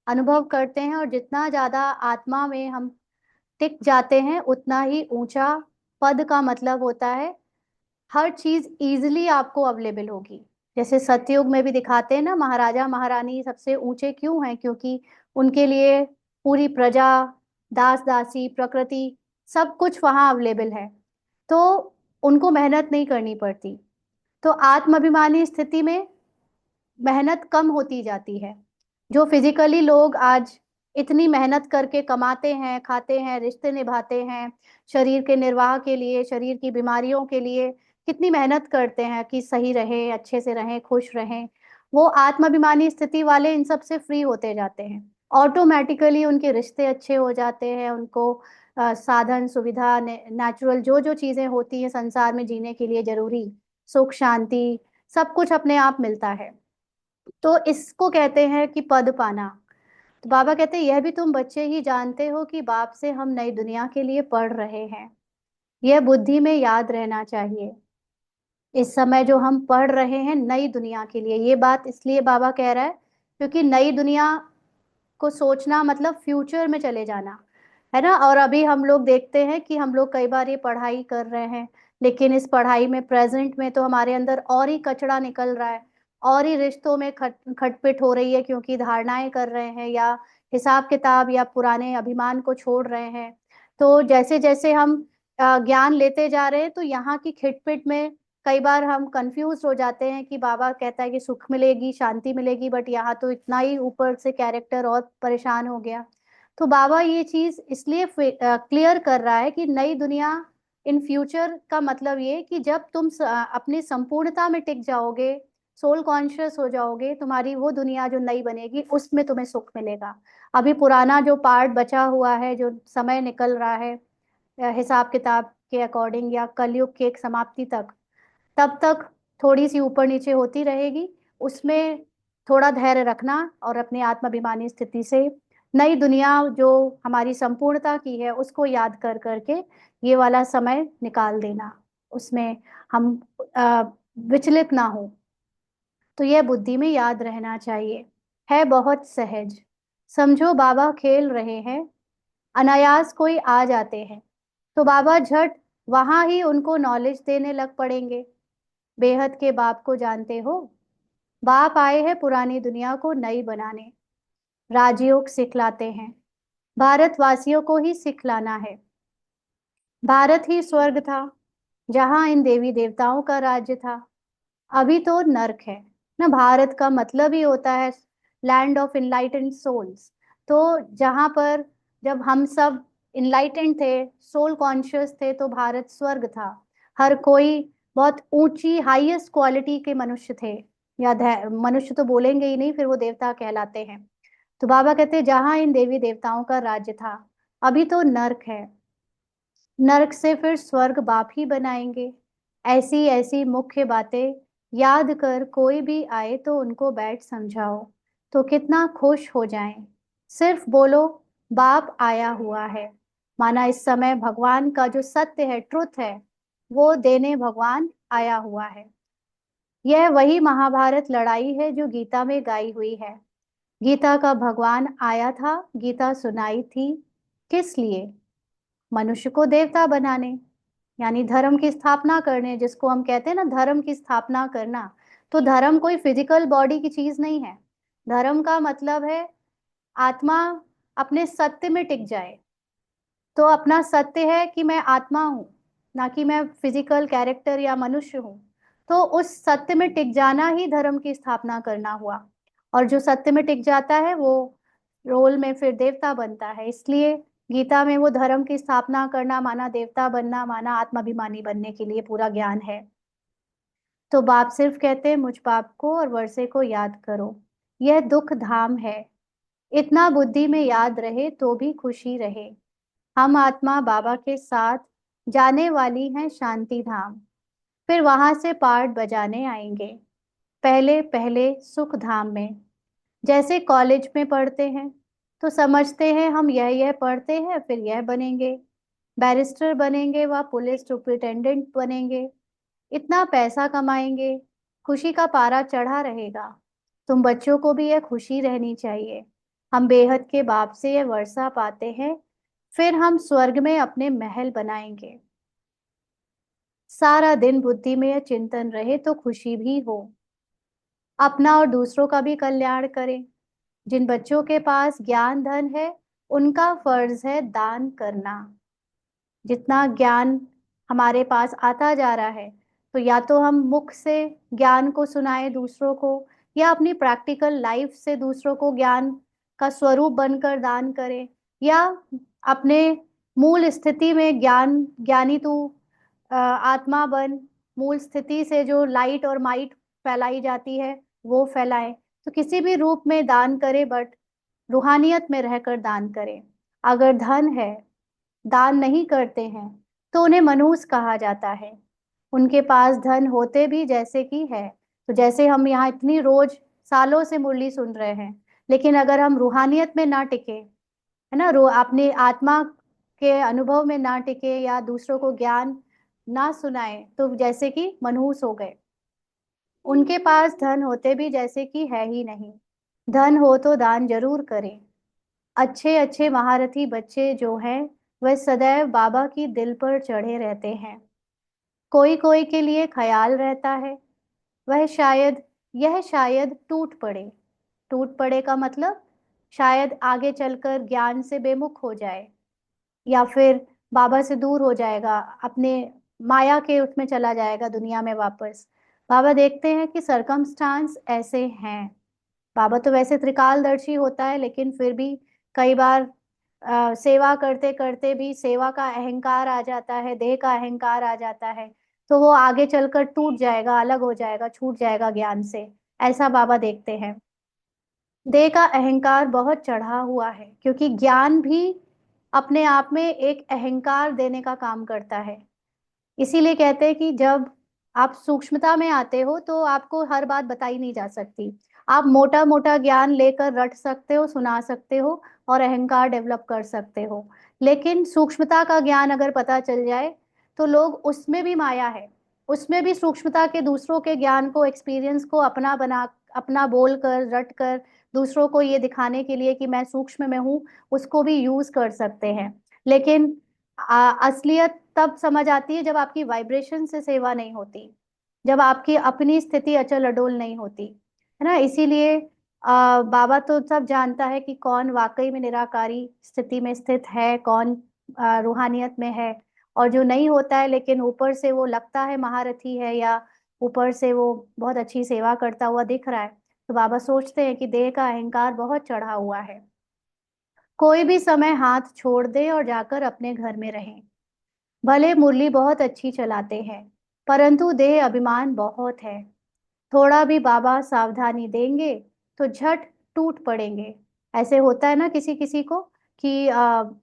अनुभव करते हैं, और जितना ज्यादा आत्मा में हम टिक जाते हैं उतना ही ऊंचा पद का मतलब होता है। हर चीज इजीली आपको अवेलेबल होगी। जैसे सतयुग में भी दिखाते हैं ना, महाराजा महारानी सबसे ऊंचे क्यों हैं? क्योंकि उनके लिए पूरी प्रजा, दास दासी, प्रकृति, सब कुछ वहां अवेलेबल है, तो उनको मेहनत नहीं करनी पड़ती। तो आत्माभिमानी स्थिति में मेहनत कम होती जाती है। जो फिजिकली लोग आज इतनी मेहनत करके कमाते हैं, खाते हैं, रिश्ते निभाते हैं, शरीर के निर्वाह के लिए, शरीर की बीमारियों के लिए कितनी मेहनत करते हैं कि सही रहे, अच्छे से रहें, खुश रहें, वो आत्माभिमानी स्थिति वाले इन सब से फ्री होते जाते हैं। ऑटोमेटिकली उनके रिश्ते अच्छे हो जाते हैं, उनको साधन सुविधा, नेचुरल जो जो चीजें होती हैं संसार में जीने के लिए जरूरी, सुख शांति, सब कुछ अपने आप मिलता है। तो इसको कहते हैं कि पद पाना। तो बाबा कहते हैं, यह भी तुम बच्चे ही जानते हो कि बाप से हम नई दुनिया के लिए पढ़ रहे हैं। यह बुद्धि में याद रहना चाहिए। इस समय जो हम पढ़ रहे हैं नई दुनिया के लिए, ये बात इसलिए बाबा कह रहा है क्योंकि नई दुनिया को सोचना मतलब फ्यूचर में चले जाना है ना। और अभी हम लोग देखते हैं कि हम लोग कई बार ये पढ़ाई कर रहे हैं, लेकिन इस पढ़ाई में प्रेजेंट में तो हमारे अंदर और ही कचड़ा निकल रहा है, और ही रिश्तों में खटपिट हो रही है, क्योंकि धारणाएं कर रहे हैं या हिसाब किताब या पुराने अभिमान को छोड़ रहे हैं। तो जैसे जैसे हम ज्ञान लेते जा रहे हैं, तो यहाँ की खिटपिट में कई बार हम कंफ्यूज हो जाते हैं कि बाबा कहता है कि सुख मिलेगी, शांति मिलेगी, बट यहाँ तो इतना ही ऊपर से कैरेक्टर और परेशान हो गया। तो बाबा ये चीज इसलिए क्लियर कर रहा है कि नई दुनिया इन फ्यूचर का मतलब ये कि जब तुम अपनी संपूर्णता में टिक जाओगे, सोल कॉन्शियस हो जाओगे, तुम्हारी वो दुनिया जो नई बनेगी उसमें तुम्हें सुख मिलेगा। अभी पुराना जो पार्ट बचा हुआ है, जो समय निकल रहा है हिसाब किताब के अकॉर्डिंग या कलयुग के एक समाप्ति तक, तब तक थोड़ी सी ऊपर नीचे होती रहेगी। उसमें थोड़ा धैर्य रखना और अपनी आत्माभिमानी स्थिति से नई दुनिया जो हमारी संपूर्णता की है उसको याद कर करके ये वाला समय निकाल देना, उसमें हम अ, विचलित ना हो। तो यह बुद्धि में याद रहना चाहिए। है बहुत सहज, समझो बाबा खेल रहे हैं, अनायास कोई आ जाते हैं, तो बाबा झट वहां ही उनको नॉलेज देने लग पड़ेंगे। बेहद के बाप को जानते हो? बाप आए हैं पुरानी दुनिया को नई बनाने, राजयोग सिखलाते हैं, भारतवासियों को ही सिखलाना है। भारत ही स्वर्ग था जहां इन देवी देवताओं का राज्य था, अभी तो नर्क है ना। भारत का मतलब ही होता है लैंड ऑफ इनलाइटेंड सोल्स। तो जहां पर जब हम सब इनलाइटेंड थे, सोल कॉन्शियस थे, तो भारत स्वर्ग था। हर कोई बहुत ऊंची हाईएस्ट क्वालिटी के मनुष्य थे, या मनुष्य तो बोलेंगे ही नहीं, फिर वो देवता कहलाते हैं। तो बाबा कहते हैं जहां इन देवी देवताओं का राज्य था, अभी तो नर्क है। नर्क से फिर स्वर्ग बाप ही बनाएंगे। ऐसी ऐसी मुख्य बातें याद कर कोई भी आए तो उनको बैठ समझाओ, तो कितना खुश हो जाएं। सिर्फ बोलो बाप आया हुआ है, माना इस समय भगवान का जो सत्य है, ट्रुथ है, वो देने भगवान आया हुआ है। यह वही महाभारत लड़ाई है जो गीता में गाई हुई है। गीता का भगवान आया था, गीता सुनाई थी, किस लिए? मनुष्य को देवता बनाने, यानी धर्म की स्थापना करने, जिसको हम कहते हैं ना धर्म की स्थापना करना। तो धर्म कोई फिजिकल बॉडी की चीज नहीं है। धर्म का मतलब है आत्मा अपने सत्य में टिक जाए। तो अपना सत्य है कि मैं आत्मा हूँ, ना कि मैं फिजिकल कैरेक्टर या मनुष्य हूँ। तो उस सत्य में टिक जाना ही धर्म की स्थापना करना हुआ। और जो सत्य में टिक जाता है वो रोल में फिर देवता बनता है। इसलिए गीता में वो धर्म की स्थापना करना माना देवता बनना, माना आत्माभिमानी बनने के लिए पूरा ज्ञान है। तो बाप सिर्फ कहते हैं मुझ बाप को और वर्षे को याद करो, यह दुख धाम है। इतना बुद्धि में याद रहे तो भी खुशी रहे। हम आत्मा बाबा के साथ जाने वाली हैं शांति धाम, फिर वहां से पार्ट बजाने आएंगे, पहले पहले सुख धाम में। जैसे कॉलेज में पढ़ते हैं तो समझते हैं हम यह पढ़ते हैं फिर यह बनेंगे, बैरिस्टर बनेंगे व पुलिस सुपरिटेंडेंट बनेंगे, इतना पैसा कमाएंगे, खुशी का पारा चढ़ा रहेगा। तुम बच्चों को भी यह खुशी रहनी चाहिए। हम बेहद के बाप से यह वर्षा पाते हैं, फिर हम स्वर्ग में अपने महल बनाएंगे। सारा दिन बुद्धि में यह चिंतन रहे तो खुशी भी हो। अपना और दूसरों का भी कल्याण करें। जिन बच्चों के पास ज्ञान धन है उनका फर्ज है दान करना। जितना ज्ञान हमारे पास आता जा रहा है तो या तो हम मुख से ज्ञान को सुनाएं दूसरों को, या अपनी प्रैक्टिकल लाइफ से दूसरों को ज्ञान का स्वरूप बनकर दान करें, या अपने मूल स्थिति में ज्ञानी तू आत्मा बन, मूल स्थिति से जो लाइट और माइट फैलाई जाती है वो फैलाएं। तो किसी भी रूप में दान करें, बट रूहानियत में रहकर दान करें। अगर धन है, दान नहीं करते हैं, तो उन्हें मनहूस कहा जाता है। उनके पास धन होते भी जैसे कि है, तो जैसे हम यहाँ इतनी रोज सालों से मुरली सुन रहे हैं, लेकिन अगर हम रूहानियत में ना टिके, है ना, अपने आत्मा के अनुभव में ना टिके या दूसरों को ज्ञान ना सुनाए, तो जैसे कि मनहूस हो गए। उनके पास धन होते भी जैसे कि है ही नहीं। धन हो तो दान जरूर करें। अच्छे अच्छे महारथी बच्चे जो हैं वह सदैव बाबा की दिल पर चढ़े रहते हैं। कोई कोई के लिए ख्याल रहता है, यह शायद टूट पड़े। टूट पड़े का मतलब शायद आगे चलकर ज्ञान से बेमुख हो जाए, या फिर बाबा से दूर हो जाएगा, अपने माया के उसमें चला जाएगा दुनिया में वापस। बाबा देखते हैं कि सरकमस्टांस ऐसे हैं। बाबा तो वैसे त्रिकालदर्शी होता है, लेकिन फिर भी कई बार सेवा करते करते भी सेवा का अहंकार आ जाता है, देह का अहंकार आ जाता है, तो वो आगे चलकर टूट जाएगा, अलग हो जाएगा, छूट जाएगा ज्ञान से। ऐसा बाबा देखते हैं। देह का अहंकार बहुत चढ़ा हुआ है, क्योंकि ज्ञान भी अपने आप में एक अहंकार देने का काम करता है। इसीलिए कहते हैं कि जब आप सूक्ष्मता में आते हो तो आपको हर बात बताई नहीं जा सकती। आप मोटा मोटा ज्ञान लेकर रट सकते हो, सुना सकते हो और अहंकार डेवलप कर सकते हो, लेकिन सूक्ष्मता का ज्ञान अगर पता चल जाए तो लोग उसमें भी माया है, उसमें भी सूक्ष्मता के दूसरों के ज्ञान को, एक्सपीरियंस को अपना बना, अपना बोल कर रट कर दूसरों को ये दिखाने के लिए कि मैं सूक्ष्म में हूँ, उसको भी यूज कर सकते हैं। लेकिन असलियत तब समझ आती है जब आपकी वाइब्रेशन से सेवा नहीं होती, जब आपकी अपनी स्थिति अचल अडोल नहीं होती, है ना। इसीलिए बाबा तो सब जानता है कि कौन वाकई में निराकारी स्थिति में स्थित है, कौन रूहानियत में है, और जो नहीं होता है लेकिन ऊपर से वो लगता है महारथी है, या ऊपर से वो बहुत अच्छी सेवा करता हुआ दिख रहा है, तो बाबा सोचते हैं कि देह का अहंकार बहुत चढ़ा हुआ है। कोई भी समय हाथ छोड़ दे और जाकर अपने घर में रहें। भले मुरली बहुत अच्छी चलाते हैं, परंतु देह अभिमान बहुत है। थोड़ा भी बाबा सावधानी देंगे तो झट टूट पड़ेंगे। ऐसे होता है ना किसी किसी को कि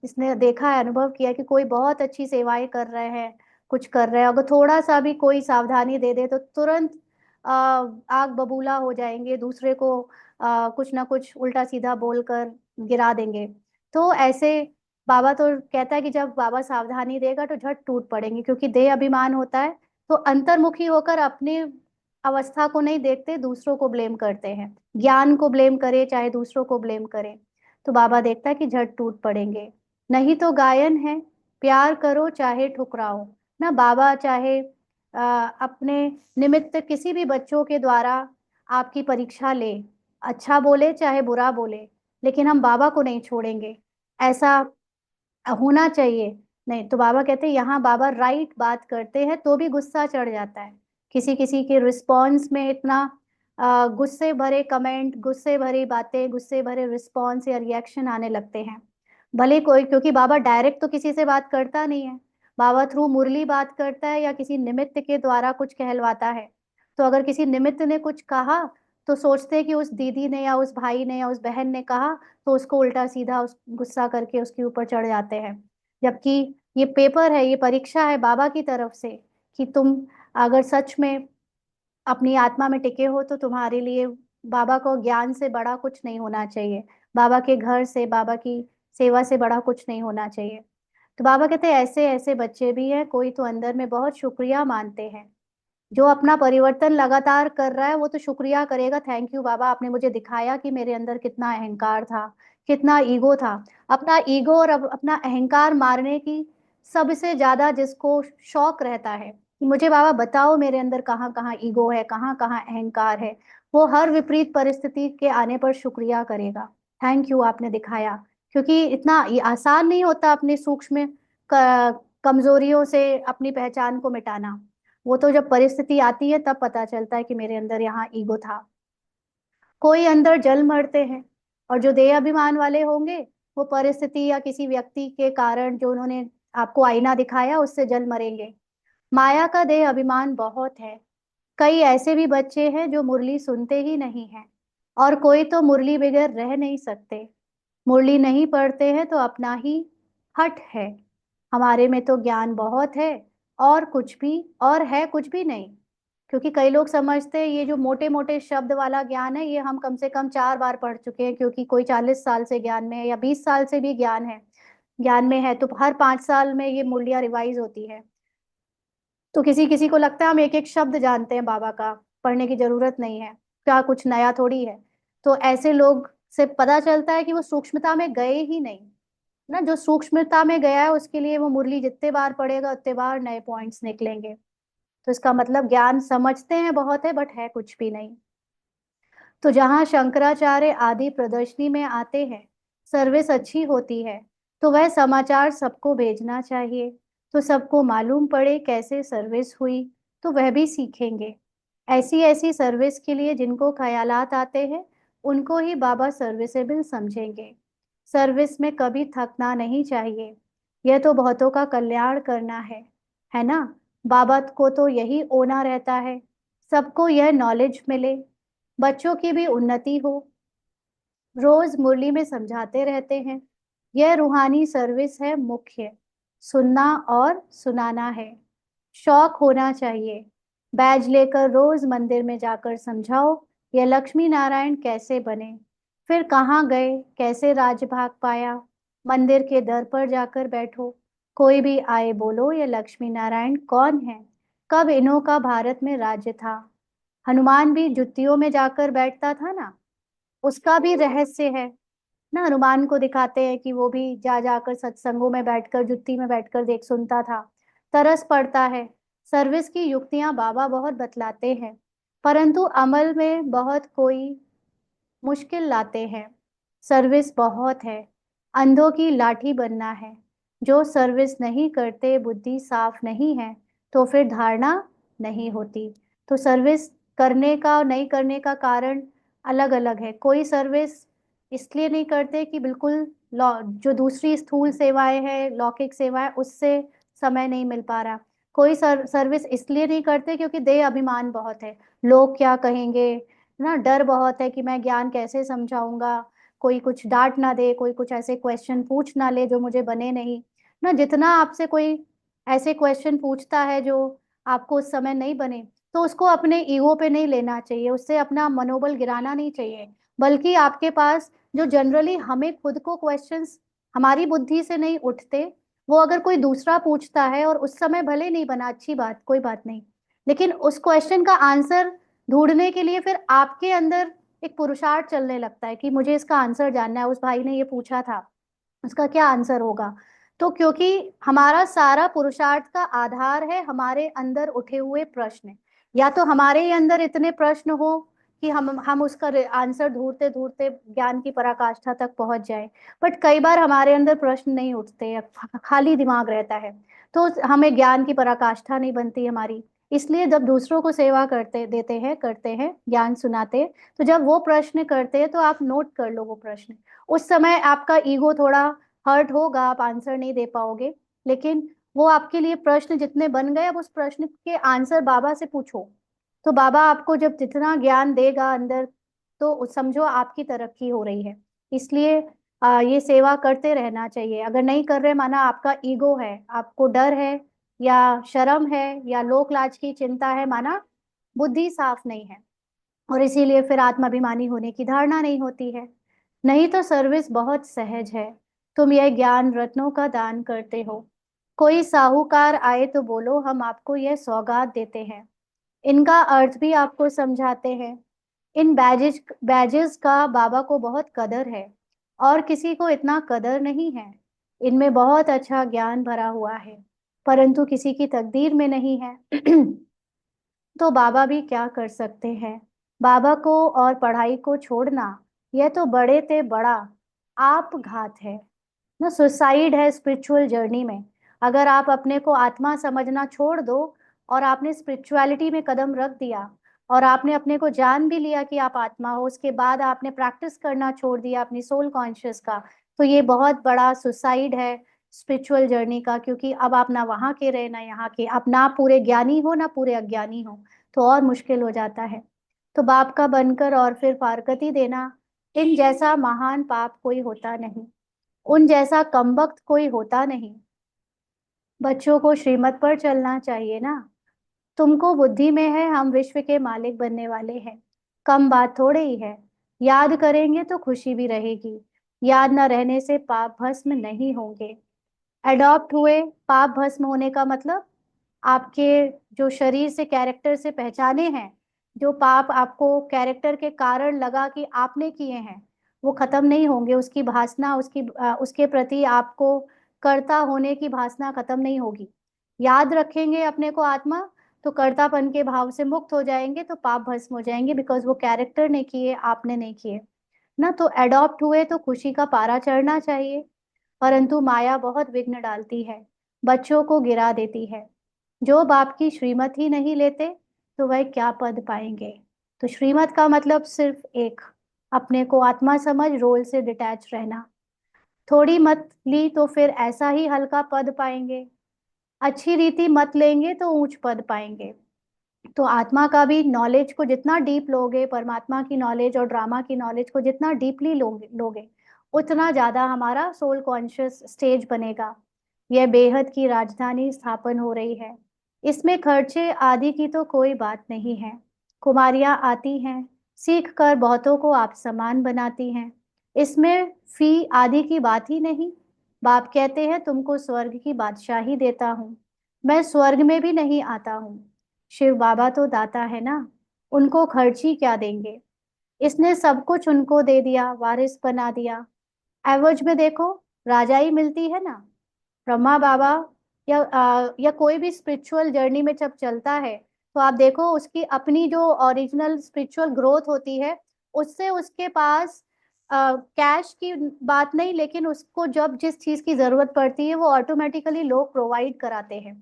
इसने देखा है, अनुभव किया है कि कोई बहुत अच्छी सेवाएं कर रहे हैं, कुछ कर रहे हैं, अगर थोड़ा सा भी कोई सावधानी दे दे तो तुरंत आग बबूला हो जाएंगे, दूसरे को कुछ ना कुछ उल्टा सीधा बोलकर गिरा देंगे। तो ऐसे बाबा तो कहता है कि जब बाबा सावधानी देगा तो झट टूट पड़ेंगे, क्योंकि देह अभिमान होता है, तो अंतर्मुखी होकर अपनी अवस्था को नहीं देखते, दूसरों को ब्लेम करते हैं, ज्ञान को ब्लेम करे चाहे दूसरों को ब्लेम करे, तो बाबा देखता है कि झट टूट पड़ेंगे। नहीं तो गायन है, प्यार करो चाहे ठुकराओ। ना बाबा चाहे अपने निमित्त किसी भी बच्चों के द्वारा आपकी परीक्षा ले, अच्छा बोले चाहे बुरा बोले, लेकिन हम बाबा को नहीं छोड़ेंगे, ऐसा होना चाहिए। नहीं तो बाबा कहते हैं, यहाँ बाबा राइट बात करते हैं तो भी गुस्सा चढ़ जाता है। किसी किसी के रिस्पॉन्स में इतना गुस्से भरे कमेंट, गुस्से भरी बातें, गुस्से भरे रिस्पॉन्स या रिएक्शन आने लगते हैं। भले कोई, क्योंकि बाबा डायरेक्ट तो किसी से बात करता नहीं है, बाबा थ्रू मुरली बात करता है या किसी निमित्त के द्वारा कुछ कहलवाता है। तो अगर किसी निमित्त ने कुछ कहा तो सोचते हैं कि उस दीदी ने या उस भाई ने या उस बहन ने कहा, तो उसको उल्टा सीधा उस गुस्सा करके उसके ऊपर चढ़ जाते हैं। जबकि ये पेपर है, ये परीक्षा है बाबा की तरफ से, कि तुम अगर सच में अपनी आत्मा में टिके हो तो तुम्हारे लिए बाबा को ज्ञान से बड़ा कुछ नहीं होना चाहिए, बाबा के घर से, बाबा की सेवा से बड़ा कुछ नहीं होना चाहिए। तो बाबा कहते हैं ऐसे ऐसे बच्चे भी हैं, कोई तो अंदर में बहुत शुक्रिया मानते हैं। जो अपना परिवर्तन लगातार कर रहा है वो तो शुक्रिया करेगा, थैंक यू बाबा, आपने मुझे दिखाया कि मेरे अंदर कितना अहंकार था, कितना ईगो था। अपना ईगो और अपना अहंकार मारने की सबसे ज्यादा जिसको शौक रहता है कि मुझे बाबा बताओ मेरे अंदर कहाँ कहाँ ईगो है, कहाँ कहाँ अहंकार है, वो हर विपरीत परिस्थिति के आने पर शुक्रिया करेगा, थैंक यू आपने दिखाया। क्योंकि इतना ये आसान नहीं होता अपने सूक्ष्म कमजोरियों से अपनी पहचान को मिटाना। वो तो जब परिस्थिति आती है तब पता चलता है कि मेरे अंदर यहाँ ईगो था। कोई अंदर जल मरते हैं, और जो देह अभिमान वाले होंगे वो परिस्थिति या किसी व्यक्ति के कारण जो उन्होंने आपको आईना दिखाया उससे जल मरेंगे। माया का देह अभिमान बहुत है। कई ऐसे भी बच्चे हैं जो मुरली सुनते ही नहीं हैं, और कोई तो मुरली बगैर रह नहीं सकते। मुरली नहीं पढ़ते हैं तो अपना ही हट है। हमारे में तो ज्ञान बहुत है, और कुछ भी, और है कुछ भी नहीं। क्योंकि कई लोग समझते हैं ये जो मोटे मोटे शब्द वाला ज्ञान है ये हम कम से कम 4 बार पढ़ चुके हैं, क्योंकि कोई 40 साल से ज्ञान में है या 20 साल से भी ज्ञान में है, तो हर 5 साल में ये मूल्य रिवाइज होती है। तो किसी किसी को लगता है हम एक एक शब्द जानते हैं बाबा का, पढ़ने की जरूरत नहीं है, क्या कुछ नया थोड़ी है। तो ऐसे लोग से पता चलता है कि वो सूक्ष्मता में गए ही नहीं ना। जो सूक्ष्मता में गया है उसके लिए वो मुरली जितने बार पढ़ेगा उतने बार नए पॉइंट्स निकलेंगे। तो इसका मतलब ज्ञान समझते हैं बहुत है बट है कुछ भी नहीं। तो जहाँ शंकराचार्य आदि प्रदर्शनी में आते हैं, सर्विस अच्छी होती है, तो वह समाचार सबको भेजना चाहिए, तो सबको मालूम पड़े कैसे सर्विस हुई, तो वह भी सीखेंगे। ऐसी ऐसी सर्विस के लिए जिनको ख्यालात आते हैं उनको ही बाबा सर्विसेबल समझेंगे। सर्विस में कभी थकना नहीं चाहिए, यह तो बहुतों का कल्याण करना है ना। बाबा को तो यही होना रहता है, सबको यह नॉलेज मिले, बच्चों की भी उन्नति हो। रोज मुरली में समझाते रहते हैं, यह रूहानी सर्विस है मुख्य, सुनना और सुनाना है। शौक होना चाहिए, बैज लेकर रोज मंदिर में जाकर समझाओ यह लक्ष्मी नारायण कैसे बने, फिर कहाँ गए, कैसे राजभाग पाया। मंदिर के दर पर जाकर बैठो, कोई भी आए बोलो ये लक्ष्मी नारायण कौन है, कब इन्हों का भारत में राज्य था। हनुमान भी जुत्तियों में जाकर बैठता था ना, उसका भी रहस्य है ना। हनुमान को दिखाते हैं कि वो भी जा जाकर सत्संगों में बैठकर जुत्ती में बैठकर देख सुनता था, तरस पड़ता है। सर्विस की युक्तियां बाबा बहुत बतलाते हैं, परंतु अमल में बहुत कोई मुश्किल लाते हैं। सर्विस बहुत है, अंधों की लाठी बनना है। जो सर्विस नहीं करते, बुद्धि साफ नहीं है, तो फिर धारणा नहीं होती। तो सर्विस करने का और नहीं करने का कारण अलग अलग है। कोई सर्विस इसलिए नहीं करते कि बिल्कुल जो दूसरी स्थूल सेवाएं हैं, लौकिक सेवाएं, उससे समय नहीं मिल पा रहा। कोई सर्विस इसलिए नहीं करते क्योंकि देह अभिमान बहुत है, लोग क्या कहेंगे ना, डर बहुत है कि मैं ज्ञान कैसे समझाऊंगा, कोई कुछ डांट ना दे, कोई कुछ ऐसे क्वेश्चन पूछ ना ले जो मुझे बने नहीं ना। जितना आपसे कोई ऐसे क्वेश्चन पूछता है जो आपको उस समय नहीं बने, तो उसको अपने ईगो पे नहीं लेना चाहिए, उससे अपना मनोबल गिराना नहीं चाहिए। बल्कि आपके पास जो जनरली हमें खुद को क्वेश्चंस हमारी बुद्धि से नहीं उठते, वो अगर कोई दूसरा पूछता है और उस समय भले नहीं बना, अच्छी बात, कोई बात नहीं, लेकिन उस क्वेश्चन का आंसर ढूंढने के लिए फिर आपके अंदर एक पुरुषार्थ चलने लगता है कि मुझे इसका आंसर जानना है, उस भाई ने ये पूछा था, उसका क्या आंसर होगा। तो क्योंकि हमारा सारा पुरुषार्थ का आधार है हमारे अंदर उठे हुए प्रश्न। या तो हमारे ही अंदर इतने प्रश्न हो कि हम उसका आंसर ढूंढते ढूंढते ज्ञान की पराकाष्ठा तक पहुंच जाए, बट कई बार हमारे अंदर प्रश्न नहीं उठते या खाली दिमाग रहता है, तो हमें ज्ञान की पराकाष्ठा नहीं बनती हमारी। इसलिए जब दूसरों को सेवा करते देते हैं, करते हैं, ज्ञान सुनाते हैं, तो जब वो प्रश्न करते हैं तो आप नोट कर लो वो प्रश्न। उस समय आपका ईगो थोड़ा हर्ट होगा, आप आंसर नहीं दे पाओगे, लेकिन वो आपके लिए प्रश्न जितने बन गए, अब उस प्रश्न के आंसर बाबा से पूछो। तो बाबा आपको जब जितना ज्ञान देगा अंदर, तो समझो आपकी तरक्की हो रही है। इसलिए ये सेवा करते रहना चाहिए। अगर नहीं कर रहे, माना आपका ईगो है, आपको डर है या शर्म है या लोक लाज की चिंता है, माना बुद्धि साफ नहीं है, और इसीलिए फिर आत्माभिमानी होने की धारणा नहीं होती है। नहीं तो सर्विस बहुत सहज है। तुम यह ज्ञान रत्नों का दान करते हो। कोई साहूकार आए तो बोलो हम आपको यह सौगात देते हैं। इनका अर्थ भी आपको समझाते हैं। इन बैजेस बैजेस का बाबा को बहुत कदर है, और किसी को इतना कदर नहीं है। इनमें बहुत अच्छा ज्ञान भरा हुआ है, परंतु किसी की तकदीर में नहीं है। तो बाबा भी क्या कर सकते हैं। बाबा को और पढ़ाई को छोड़ना, यह तो बड़े ते बड़ा आपघात है ना, सुसाइड है स्पिरिचुअल जर्नी में। अगर आप अपने को आत्मा समझना छोड़ दो और आपने स्पिरिचुअलिटी में कदम रख दिया, और आपने अपने को जान भी लिया कि आप आत्मा हो, उसके बाद आपने प्रैक्टिस करना छोड़ दिया अपनी सोल कॉन्शियस का, तो ये बहुत बड़ा सुसाइड है स्पिरिचुअल जर्नी का। क्योंकि अब आप ना वहां के रहे ना यहाँ के, आप ना पूरे ज्ञानी हो ना पूरे अज्ञानी हो, तो और मुश्किल हो जाता है। तो बाप का बनकर और फिर फारकती देना, इन जैसा महान पाप कोई होता नहीं, उन जैसा कमबख्त कोई होता नहीं। बच्चों को श्रीमत पर चलना चाहिए ना। तुमको बुद्धि में है हम विश्व के मालिक बनने वाले हैं। कम बात थोड़े ही है। याद करेंगे तो खुशी भी रहेगी। याद न रहने से पाप भस्म नहीं होंगे। अडॉप्ट हुए, पाप भस्म होने का मतलब आपके जो शरीर से कैरेक्टर से पहचाने हैं, जो पाप आपको कैरेक्टर के कारण लगा कि आपने किए हैं, वो खत्म नहीं होंगे। उसकी भासना, उसके प्रति आपको कर्ता होने की भासना खत्म नहीं होगी। याद रखेंगे अपने को आत्मा, तो कर्तापन के भाव से मुक्त हो जाएंगे, तो पाप भस्म हो जाएंगे, बिकॉज वो कैरेक्टर ने किए, आपने नहीं किए ना। तो अडॉप्ट हुए तो खुशी का पारा चढ़ना चाहिए, परंतु माया बहुत विघ्न डालती है, बच्चों को गिरा देती है। जो बाप की श्रीमत ही नहीं लेते, तो वह क्या पद पाएंगे। तो श्रीमत का मतलब सिर्फ एक, अपने को आत्मा समझ रोल से डिटैच रहना। थोड़ी मत ली तो फिर ऐसा ही हल्का पद पाएंगे, अच्छी रीति मत लेंगे तो ऊंच पद पाएंगे। तो आत्मा का भी नॉलेज को जितना डीप लोगे, परमात्मा की नॉलेज और ड्रामा की नॉलेज को जितना डीपली लोगे, उतना ज्यादा हमारा सोल कॉन्शियस स्टेज बनेगा। यह बेहद की राजधानी स्थापन हो रही है। इसमें खर्चे आदि की तो कोई बात नहीं है। कुमारियां आती हैं, सीख कर बहुतों को आप समान बनाती हैं। इसमें फी आदि की बात ही नहीं। बाप कहते हैं तुमको स्वर्ग की बादशाही देता हूँ। मैं स्वर्ग में भी नहीं आता हूँ। शिव बाबा तो दाता है ना, उनको खर्ची क्या देंगे। इसने सब कुछ उनको दे दिया, वारिस बना दिया। एवज में देखो, राजाई मिलती है ना। ब्रह्मा बाबा या कोई भी स्पिरिचुअल जर्नी में जब चलता है, तो आप देखो उसकी अपनी जो ओरिजिनल स्पिरिचुअल ग्रोथ होती है, उससे उसके पास कैश की बात नहीं, लेकिन उसको जब जिस चीज की जरूरत पड़ती है वो ऑटोमेटिकली लोग प्रोवाइड कराते हैं।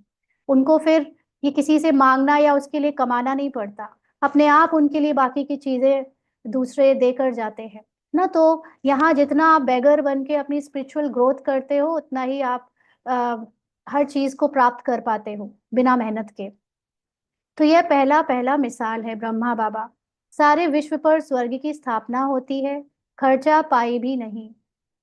उनको फिर ये किसी से मांगना या उसके लिए कमाना नहीं पड़ता, अपने आप उनके लिए बाकी की चीजें दूसरे देकर जाते हैं ना। तो यहाँ जितना आप बेगर बन के अपनी स्पिरिचुअल ग्रोथ करते हो, उतना ही आप अ, हर चीज को प्राप्त कर पाते हो बिना मेहनत के। तो यह पहला पहला मिसाल है ब्रह्मा बाबा। सारे विश्व पर स्वर्ग की स्थापना होती है, खर्चा पाई भी नहीं।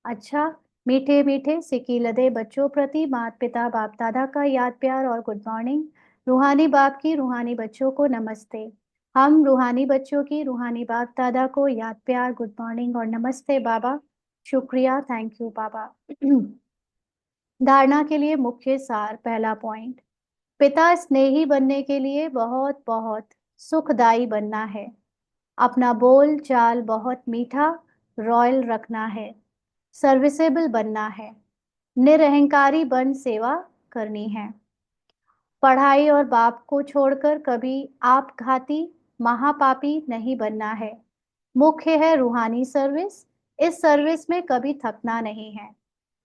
अच्छा, मीठे मीठे सिकी लदे बच्चों प्रति माता पिता बाप दादा का याद प्यार और गुड मॉर्निंग। रूहानी बाप की रूहानी बच्चों को नमस्ते। हम रूहानी बच्चों की रूहानी बाप दादा को याद प्यार, गुड मॉर्निंग और नमस्ते बाबा। शुक्रिया, थैंक यू बाबा। धारणा के लिए मुख्य सार, पहला पॉइंट, पिता स्नेही बनने के लिए बहुत बहुत सुखदाई बनना है। अपना बोल चाल बहुत मीठा रॉयल रखना है। सर्विसेबल बनना है। निरहंकारी बन सेवा करनी है। पढ़ाई और बाप को छोड़कर कभी आपघाती महापापी नहीं बनना है। मुख्य है रूहानी सर्विस। इस सर्विस में कभी थकना नहीं है।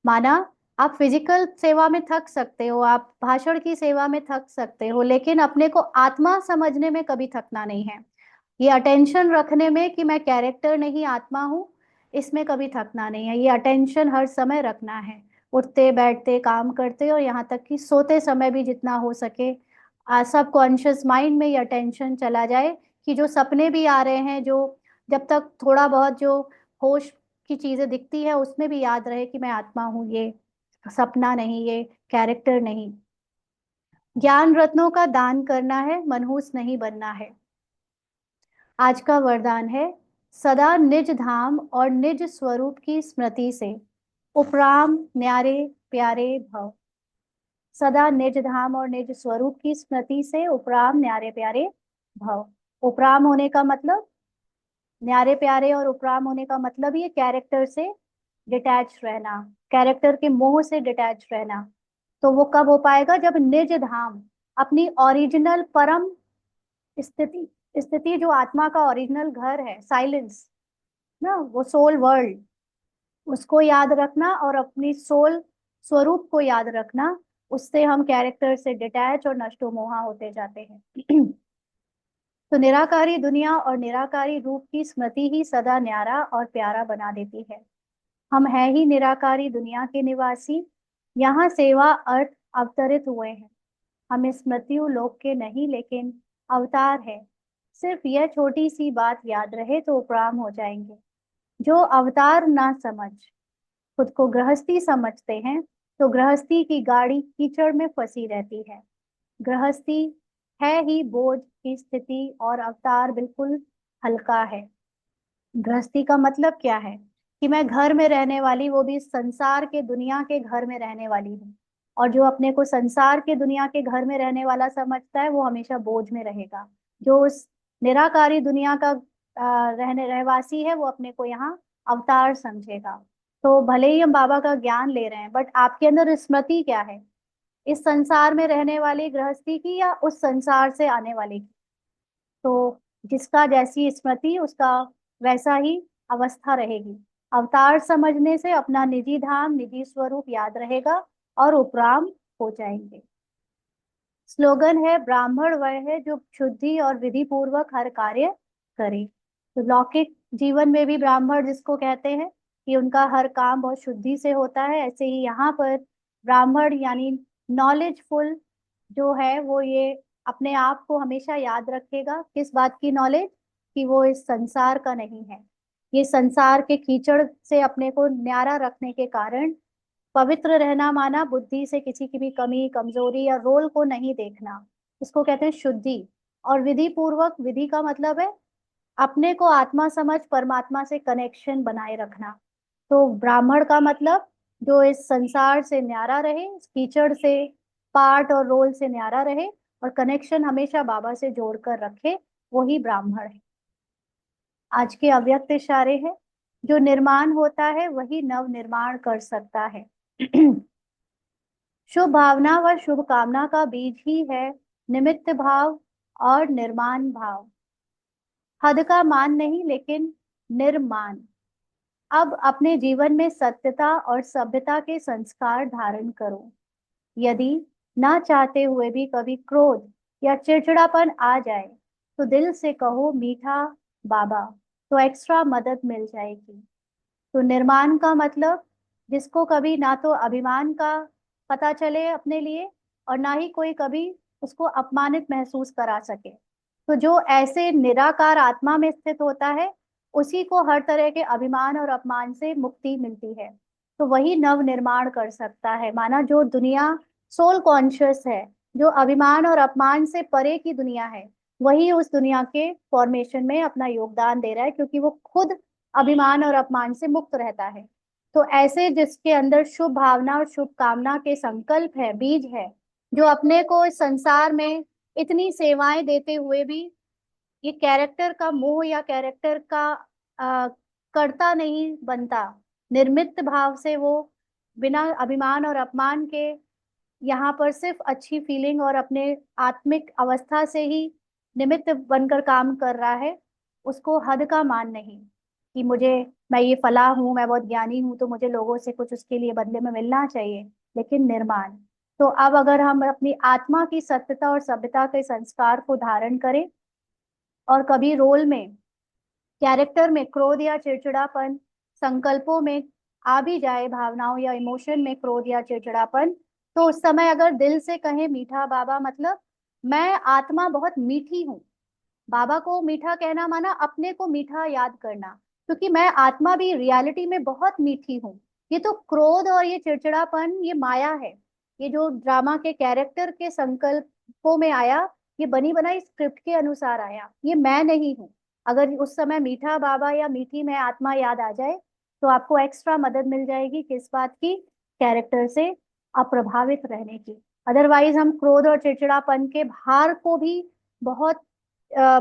माना, आप फिजिकल सेवा में थक सकते हो, आप भाषण की सेवा में थक सकते हो, लेकिन अपने को आत्मा समझने में कभी थकना नहीं है। ये अटेंशन रखने में कि मैं कैरेक्टर नहीं आत्मा हूँ, इसमें कभी थकना नहीं है। ये अटेंशन हर समय रखना है, उठते बैठते काम करते और यहाँ तक कि सोते समय भी जितना हो सके सब कॉन्शियस माइंड में ये अटेंशन चला जाए कि जो सपने भी आ रहे हैं, जो जब तक थोड़ा बहुत जो होश की चीजें दिखती है, उसमें भी याद रहे कि मैं आत्मा हूँ, ये सपना नहीं, ये कैरेक्टर नहीं। ज्ञान रत्नों का दान करना है, मनहूस नहीं बनना है। आज का वरदान है, सदा निज धाम और निज स्वरूप की स्मृति से उपराम न्यारे प्यारे भव। सदा निज धाम और निज स्वरूप की स्मृति से उपराम न्यारे प्यारे भव। उपराम होने का मतलब, न्यारे प्यारे और उपराम होने का मतलब ये कैरेक्टर से डिटैच रहना, कैरेक्टर के मोह से डिटैच रहना। तो वो कब हो पाएगा, जब निज धाम, अपनी ओरिजिनल परम स्थिति, स्थिति जो आत्मा का ओरिजिनल घर है, साइलेंस ना, वो सोल वर्ल्ड, उसको याद रखना और अपनी सोल स्वरूप को याद रखना। उससे हम कैरेक्टर से डिटैच और नष्टो मोहा होते जाते हैं। तो निराकारी दुनिया और निराकारी रूप की स्मृति ही सदा न्यारा और प्यारा बना देती है। हम है ही निराकारी दुनिया के निवासी, यहाँ सेवा अर्थ अवतरित हुए हैं। हम इस मृत्यु लोक के नहीं, लेकिन अवतार है। सिर्फ यह छोटी सी बात याद रहे तो उपराम हो जाएंगे। जो अवतार ना समझ खुद को गृहस्थी समझते हैं, तो गृहस्थी की गाड़ी कीचड़ में फंसी रहती है। गृहस्थी है ही बोझ की स्थिति और अवतार बिल्कुल हल्का है। गृहस्थी का मतलब क्या है, कि मैं घर में रहने वाली, वो भी संसार के दुनिया के घर में रहने वाली हूँ। और जो अपने को संसार के दुनिया के घर में रहने वाला समझता है, वो हमेशा बोझ में रहेगा। जो उस निराकारी दुनिया का रहने रहवासी है, वो अपने को यहाँ अवतार समझेगा। तो भले ही हम बाबा का ज्ञान ले रहे हैं, बट आपके अंदर स्मृति क्या है, इस संसार में रहने वाली गृहस्थी की या उस संसार से आने वाली की? तो जिसका जैसी स्मृति, उसका वैसा ही अवस्था रहेगी। अवतार समझने से अपना निजी धाम, निजी स्वरूप याद रहेगा और उपराम हो जाएंगे। स्लोगन है, ब्राह्मण वह है जो शुद्धि और विधि पूर्वक हर कार्य करे। तो लौकिक जीवन में भी ब्राह्मण जिसको कहते हैं कि उनका हर काम बहुत शुद्धि से होता है, ऐसे ही यहाँ पर ब्राह्मण यानी नॉलेजफुल जो है, वो ये अपने आप को हमेशा याद रखेगा। किस बात की नॉलेज, कि वो इस संसार का नहीं है। ये संसार के कीचड़ से अपने को न्यारा रखने के कारण पवित्र रहना माना बुद्धि से किसी की भी कमी, कमजोरी या रोल को नहीं देखना, इसको कहते हैं शुद्धि। और विधि पूर्वक, विधि का मतलब है अपने को आत्मा समझ परमात्मा से कनेक्शन बनाए रखना। तो ब्राह्मण का मतलब जो इस संसार से न्यारा रहे, इस कीचड़ से, पार्ट और रोल से न्यारा रहे और कनेक्शन हमेशा बाबा से जोड़कर रखे, वही ब्राह्मण है। आज के अव्यक्त इशारे हैं, जो निर्माण होता है वही नव निर्माण कर सकता है। शुभ भावना व शुभ कामना का बीज ही है निमित्त भाव और निर्माण भाव। हद का मान नहीं, लेकिन निर्माण। अब अपने जीवन में सत्यता और सभ्यता के संस्कार धारण करो। यदि ना चाहते हुए भी कभी क्रोध या चिड़चिड़ापन आ जाए, तो दिल से कहो मीठा बाबा, तो एक्स्ट्रा मदद मिल जाएगी। तो निर्माण का मतलब, जिसको कभी ना तो अभिमान का पता चले अपने लिए और ना ही कोई कभी उसको अपमानित महसूस करा सके। तो जो ऐसे निराकार आत्मा में स्थित होता है, उसी को हर तरह के अभिमान और अपमान से मुक्ति मिलती है। तो वही नव निर्माण कर सकता है। माना जो दुनिया सोल कॉन्शियस है, जो अभिमान और अपमान से परे की दुनिया है, वही उस दुनिया के फॉर्मेशन में अपना योगदान दे रहा है, क्योंकि वो खुद अभिमान और अपमान से मुक्त रहता है। तो ऐसे जिसके अंदर शुभ भावना और शुभ कामना के संकल्प है, बीज है, जो अपने को इस संसार में इतनी सेवाएं देते हुए भी ये कैरेक्टर का मोह या कैरेक्टर का आ, कर्ता नहीं बनता, निर्मित भाव से वो बिना अभिमान और अपमान के यहाँ पर सिर्फ अच्छी फीलिंग और अपने आत्मिक अवस्था से ही निमित्त बनकर काम कर रहा है, उसको हद का मान नहीं, कि मुझे, मैं ये फला हूँ, मैं बहुत ज्ञानी हूँ, तो मुझे लोगों से कुछ उसके लिए बदले में मिलना चाहिए, लेकिन निर्माण। तो अब अगर हम अपनी आत्मा की सत्यता और सभ्यता के संस्कार को धारण करें और कभी रोल में, कैरेक्टर में क्रोध या चिड़चिड़ापन संकल्पों में आ भी जाए, भावनाओं या इमोशन में क्रोध या चिड़चिड़ापन, तो उस समय अगर दिल से कहें मीठा बाबा, मतलब मैं आत्मा बहुत मीठी हूँ। बाबा को मीठा कहना माना अपने को मीठा याद करना, क्योंकि मैं आत्मा भी रियलिटी में बहुत मीठी हूँ। ये तो क्रोध और ये चिड़चिड़ापन, ये माया है। ये जो ड्रामा के कैरेक्टर के संकल्पों में आया, ये बनी बनाई स्क्रिप्ट के अनुसार आया, ये मैं नहीं हूँ। अगर उस समय मीठा बाबा या मीठी मैं आत्मा याद आ जाए तो आपको एक्स्ट्रा मदद मिल जाएगी किस बात की, कैरेक्टर से अप्रभावित रहने की। अदरवाइज हम क्रोध और चिड़चिड़ापन के भार को भी बहुत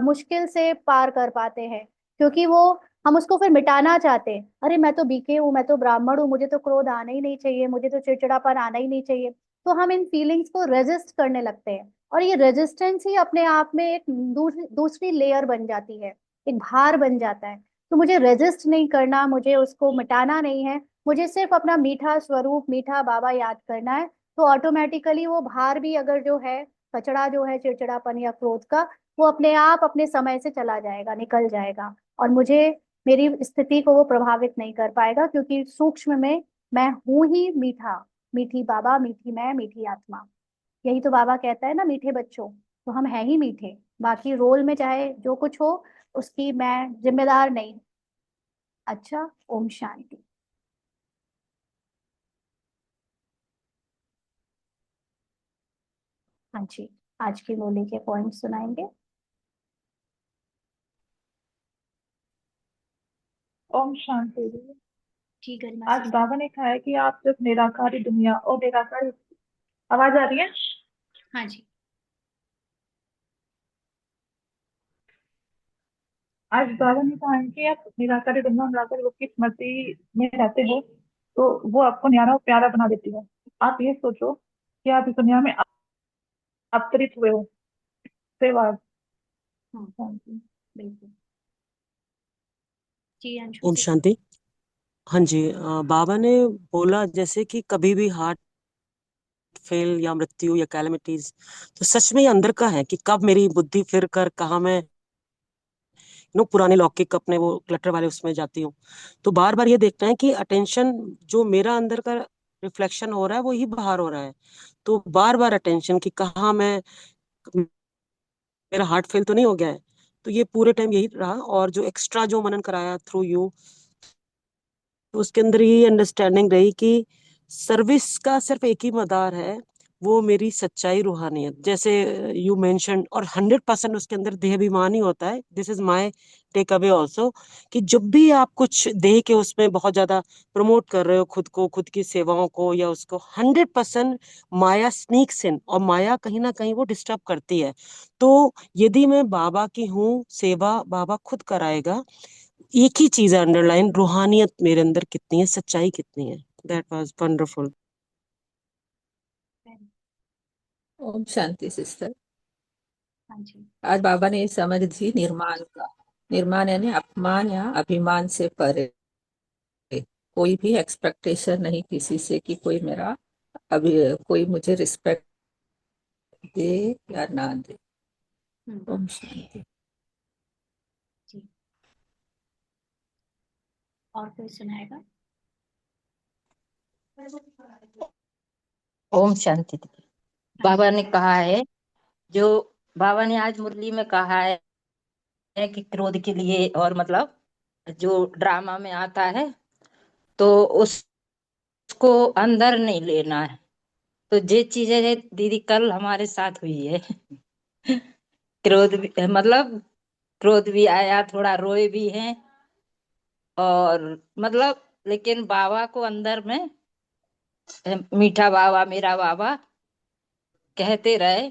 मुश्किल से पार कर पाते हैं, क्योंकि वो हम उसको फिर मिटाना चाहते हैं। अरे मैं तो बीके हूँ, मैं तो ब्राह्मण हूँ, मुझे तो क्रोध आना ही नहीं चाहिए, मुझे तो चिड़चिड़ापन आना ही नहीं चाहिए। तो हम इन फीलिंग्स को रेजिस्ट करने लगते हैं, और ये रेजिस्टेंस ही अपने आप में एक दूसरी लेयर बन जाती है, एक भार बन जाता है। तो मुझे रेजिस्ट नहीं करना, मुझे उसको मिटाना नहीं है, मुझे सिर्फ अपना मीठा स्वरूप, मीठा बाबा याद करना है। तो ऑटोमेटिकली वो भार भी, अगर जो है कचड़ा जो है चिड़चिड़ापन या क्रोध का, वो अपने आप अपने समय से चला जाएगा, निकल जाएगा, और मुझे, मेरी स्थिति को वो प्रभावित नहीं कर पाएगा, क्योंकि सूक्ष्म में मैं हूं ही मीठा, मीठी बाबा, मीठी मैं, मीठी आत्मा। यही तो बाबा कहता है ना, मीठे बच्चों, तो हम हैं ही मीठे। बाकी रोल में चाहे जो कुछ हो, उसकी मैं जिम्मेदार नहीं। अच्छा, ओम शांति। हाँ जी, आज की मूली के पॉइंट सुनाएंगे। ओम शांति। जी गरिमा आज सिस्टर। बाबा ने कहा है कि आप सिर्फ निराकारी दुनिया और निराकारी, आवाज आ रही है? हाँ जी। आज बाबा ने कहा है कि आप निराकारी दुनिया, निराकारी रूप की स्मृति में रहते हो, तो वो आपको न्यारा और प्यारा बना देती है। आप ये सोचो कि आप इस दुनिया में अवतरित हुए हो। सेवा। हाँ, बिल्कुल। जी अंशु ओम सिस्टर। शांति। हाँ जी, बाबा ने बोला जैसे कि कभी भी हार्ट फेल या मृत्यु या कैलेमिटीज, तो सच में ये अंदर का है कि कब मेरी बुद्धि फिर कर कहाँ मैं पुराने लौकिक अपने वो क्लटर वाले उसमें जाती हूँ। तो बार बार ये देखना है कि अटेंशन जो मेरा अंदर का रिफ्लेक्शन हो रहा है वो ही बाहर हो रहा है। तो बार बार अटेंशन कि कहाँ मैं, मेरा हार्ट फेल तो नहीं हो गया है। तो ये पूरे टाइम यही रहा, और जो एक्स्ट्रा जो मनन कराया थ्रू यू, तो उसके अंदर ये अंडरस्टैंडिंग रही कि सर्विस का सिर्फ एक ही मदार है, वो मेरी सच्चाई रूहानियत, जैसे यू मेंशन, और 100% उसके अंदर देहाभिमान ही होता है। This is my takeaway also, कि जब भी आप कुछ देह के उसमें बहुत ज्यादा प्रमोट कर रहे हो खुद को, खुद की सेवाओं को या उसको, 100% माया स्नीक्स इन, और माया कहीं ना कहीं वो डिस्टर्ब करती है। तो यदि मैं बाबा की हूँ, सेवा बाबा खुद कराएगा। एक ही चीज है अंडरलाइन, रूहानियत मेरे अंदर कितनी है, सच्चाई कितनी है। That was wonderful. ओम शांति सिस्टर। हाँ जी। आज बाबा ने ये समझ दी निर्माण का। निर्माण यानी अपमान या अभिमान से परे, कोई भी एक्सपेक्टेशन नहीं किसी से कि कोई मेरा अभी कोई मुझे रिस्पेक्ट दे या ना दे। ओम शांति। जी। और कोई सुनाएगा? ओम शांति। हाँ बाबा जी। ने कहा है, जो बाबा ने आज मुरली में कहा है कि क्रोध के लिए, और मतलब जो ड्रामा में आता है, तो उसको अंदर नहीं लेना है। तो ये चीजें है दीदी, कल हमारे साथ हुई है। क्रोध भी, मतलब क्रोध भी आया, थोड़ा रोए भी हैं, और मतलब लेकिन बाबा को अंदर में मीठा बाबा, मेरा बाबा कहते रहे,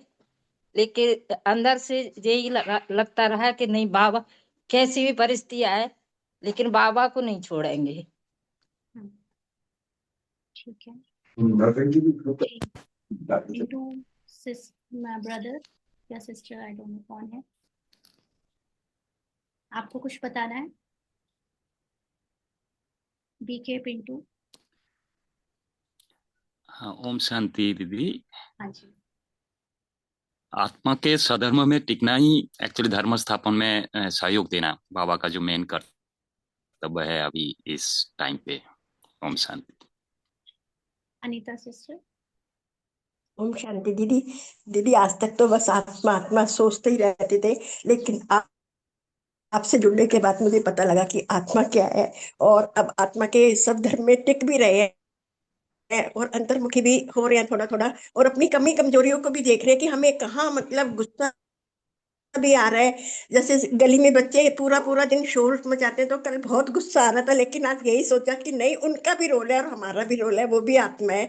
लेकिन अंदर से यही लगता रहा कि नहीं, बाबा कैसी भी परिस्थिति आए लेकिन बाबा को नहीं छोड़ेंगे। ठीक है जी। इंटू सिस ब्रदर या सिस्टर, आई डोंट नो कौन है, आपको कुछ बताना है? बीके पिंटू। हाँ, ओम शांति दीदी। हाँ जी। आत्मा के स्वधर्म में टिकना ही एक्चुअली धर्म स्थापन में सहयोग देना बाबा का जो मेन कर्तव्य है अभी इस टाइम पे। ओम शांति। अनीता सिस्टर। ओम शांति दीदी। दीदी आज तक तो बस आत्मा आत्मा सोचते ही रहते थे, लेकिन आपसे जुड़ने के बाद मुझे पता लगा कि आत्मा क्या है, और अब आत्मा के सब धर्म में टिक भी रहे हैं और अंतर्मुखी भी हो रहे हैं थोड़ा थोड़ा, और अपनी कमी कमजोरियों को भी देख रहे हैं कि हमें कहाँ मतलब गुस्सा भी आ रहा है। जैसे गली में बच्चे पूरा पूरा दिन शोर मचाते हैं, तो कल बहुत गुस्सा आ रहा था, लेकिन आज यही सोचा कि नहीं, उनका भी रोल है और हमारा भी रोल है, वो भी आत्मा है।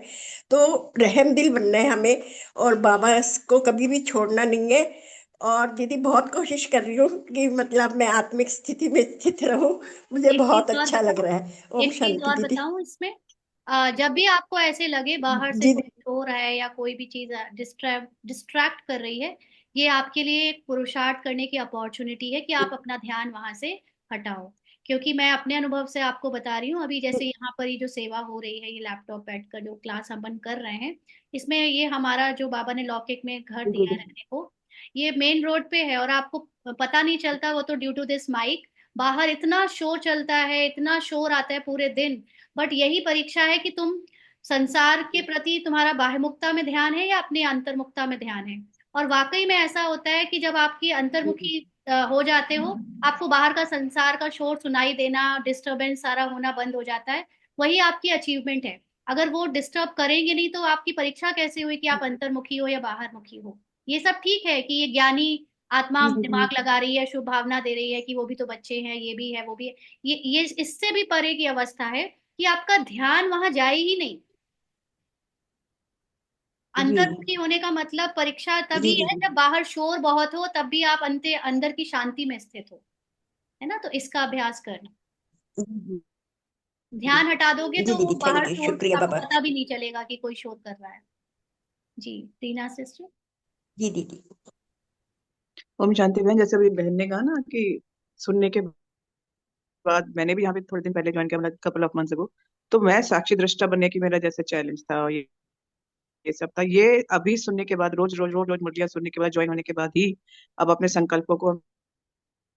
तो रहम दिल बनना है हमें, और बाबा को कभी भी छोड़ना नहीं है। और दीदी बहुत कोशिश कर रही हूँ कि मतलब मैं आत्मिक स्थिति में स्थित रहूं। मुझे एक बहुत चीज और अच्छा लग बताऊं, रहा है। ओम एक चीज शांति और दीदी। बताऊं इसमें, जब भी आपको ऐसे लगे बाहर से जी कोई शोर है या कोई भी चीज डिस्ट्रैक्ट कर रही है, ये आपके लिए एक पुरुषार्थ करने की अपॉर्चुनिटी है कि आप अपना ध्यान वहां से हटाओ। क्योंकि मैं अपने अनुभव से आपको बता रही हूँ, अभी जैसे यहाँ पर ये जो सेवा हो रही है, ये लैपटॉप बैठकर जो क्लास अपन कर रहे हैं, इसमें ये हमारा जो बाबा ने लौकिक में घर दिया है रहने को, ये मेन रोड पे है और आपको पता नहीं चलता, वो तो ड्यू टू दिस माइक। बाहर इतना शोर चलता है, इतना शोर आता है पूरे दिन। बट यही परीक्षा है कि तुम संसार के प्रति तुम्हारा बाह्यमुखता में ध्यान है या अपनी अंतर्मुखता में ध्यान है। और वाकई में ऐसा होता है कि जब आपकी अंतर्मुखी हो जाते हो, आपको बाहर का संसार का शोर सुनाई देना, डिस्टरबेंस सारा होना बंद हो जाता है। वही आपकी अचीवमेंट है। अगर वो डिस्टर्ब करेंगे नहीं तो आपकी परीक्षा कैसे हुई कि आप अंतर्मुखी हो या बाहरमुखी हो। ये सब ठीक है कि ये ज्ञानी आत्मा दिमाग लगा रही है, शुभ भावना दे रही है कि वो भी तो बच्चे हैं, ये भी है वो भी है। ये इससे भी परे की अवस्था है कि आपका ध्यान वहां जाए ही नहीं। जी अंतर्मुखी होने का मतलब परीक्षा जी तभी है दीदी। जब बाहर शोर बहुत हो, तब भी आप अंदर की शांति में स्थित हो। है ना, तो इसका अभ्यास करना। जी ध्यान हटा दोगे जी तो वो दीदी, बाहर थैंक यू, शोर शुक्रिया आपको बाबा। पता भी नहीं चलेगा कि कोई शोर कर रहा है। जी, रीना सिस्टर। जी दीदी। ओम शांति बहन, जैसे अभी बहन ने कहा ना कि सुनने के बाद, मैंने भी यहाँ पे थोड़े दिन पहले ज्वाइन किया, मतलब कपल ऑफ मंथ्स अगो। तो मैं साक्षी दृष्टा बनने की मेरा जैसे चैलेंज था, ये सब था। ये अभी सुनने के बाद, रोज रोज रोज रोज मुरलियां सुनने के बाद, ज्वाइन होने के बाद ही अब अपने संकल्पों को हम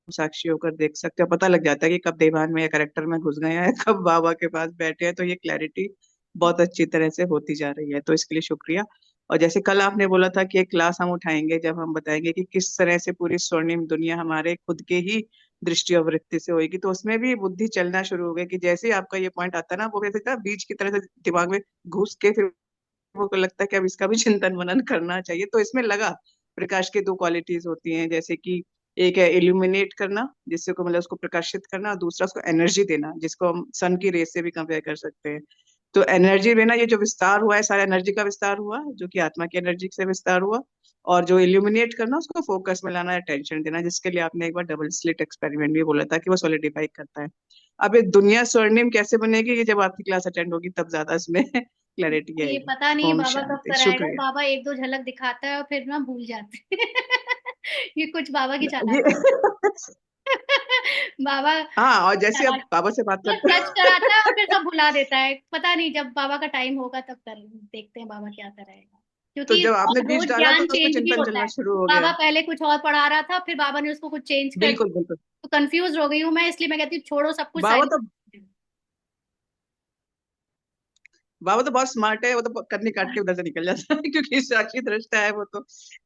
साक्षी होकर देख सकते हैं। पता लग जाता है कि कब देवान में या करेक्टर में घुस गए हैं, कब बाबा के पास बैठे हैं। तो ये क्लैरिटी बहुत अच्छी तरह से होती जा रही है, तो इसके लिए शुक्रिया। और जैसे कल आपने बोला था कि एक क्लास हम उठाएंगे जब हम बताएंगे कि किस तरह से पूरी स्वर्णिम दुनिया हमारे खुद के ही दृष्टि और वृत्ति से होगी, तो उसमें भी बुद्धि चलना शुरू हो गई कि जैसे ही आपका ये पॉइंट आता है ना, वो कैसे था, बीज की तरह से दिमाग में घुस के फिर वो को लगता है कि अब इसका भी चिंतन मनन करना चाहिए। तो इसमें लगा प्रकाश की दो क्वालिटीज होती हैं, जैसे कि एक है इल्यूमिनेट करना, जिससे को मतलब उसको प्रकाशित करना, और दूसरा उसको एनर्जी देना, जिसको हम सन की रेस से भी कंपेयर कर सकते हैं। तो एनर्जी देना, ये जो विस्तार हुआ है, सारा एनर्जी का विस्तार हुआ, जो कि आत्मा की एनर्जी से विस्तार हुआ। और जो इल्यूमिनेट करना, उसको फोकस में लाना, अटेंशन देना, जिसके लिए आपने एक बार डबल स्लिट एक्सपेरिमेंट भी बोला था कि वो सॉलिडिफाई करता है। अब ये दुनिया स्वर्णिम कैसे बनेगी, ये जब आपकी क्लास अटेंड होगी तब ज्यादा इसमें क्लैरिटी ये आएगी। पता नहीं ओम बाबा कब शांति, कराएगा, शुक्रिया। बाबा एक दो झलक दिखाता है और फिर ना भूल जाते हैं। ये कुछ बाबा की ये चालाकी। बाबा हाँ, और जैसे अब चालाक, बाबा से बात मतलब करते टच कराता है और फिर सब भुला देता है। पता नहीं, जब बाबा का टाइम होगा तब कर देखते हैं बाबा क्या कराएगा। तो क्योंकि जब आपने और बीज रोज डाला तो ज्ञान उसमें चेंज भी चिंतन होता चलना है। शुरू हो गया। बाबा पहले कुछ और पढ़ा रहा था, फिर बाबा ने उसको कुछ चेंज कर बिल्कुल दिया। बिल्कुल। तो कंफ्यूज हो गई हूँ मैं, इसलिए मैं कहती हूँ छोड़ो सब कुछ बाबा साइलेंट। तो बाबा तो बहुत स्मार्ट है, वो तो कन्नी काट के उधर से निकल जाता है क्योंकि साक्षी दृष्टा है वो तो।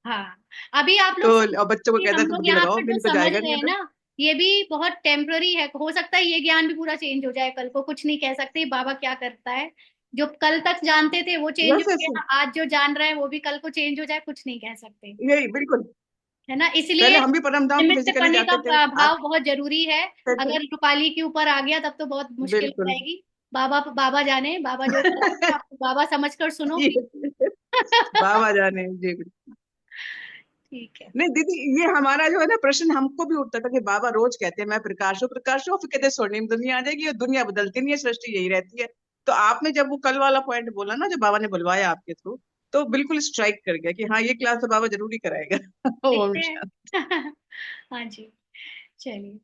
हाँ, अभी आप तो लोग समझ और बच्चों को कि कहता हम है लोग डुबकी यहाँ लगाओ, पर जो मिल तो समझ जाएगा रहे नहीं हैं तो। ना, ये भी बहुत टेम्पररी है। हो सकता है ये ज्ञान भी पूरा चेंज हो जाए कल को, कुछ नहीं कह सकते बाबा क्या करता है। जो कल तक जानते थे वो चेंज यस हो यस, गया, आज जो जान रहे हैं वो भी कल को चेंज हो जाए, कुछ नहीं कह सकते। यही बिल्कुल। है ना, पहले इसलिए हम भी परम धाम निमित्त फिजिकली पने का जाते थे, भाव आते बहुत जरूरी है। थे। अगर रूपाली के ऊपर आ गया तब तो बहुत मुश्किल हो बिल्कुल। जाएगी। बाबा बाबा जाने, बाबा जो करते हैं, आप बाबा समझ कर सुनो प्लीज। बाबा जाने जी। ठीक है। नहीं दीदी, ये हमारा जो है ना प्रश्न हमको भी उठता था कि बाबा रोज कहते हैं मैं प्रकाश हूँ, फिर कहते हैं स्वर्णिम दुनिया आ जाएगी, और दुनिया बदलती नहीं है, सृष्टि यही रहती है। तो आपने जब वो कल वाला पॉइंट बोला ना, जब बाबा ने बुलवाया आपके थ्रू, तो बिल्कुल स्ट्राइक कर गया कि हाँ, ये क्लास तो बाबा जरूरी कराएगा। ओम देखते शांति। हैं। हाँ जी, चलिए।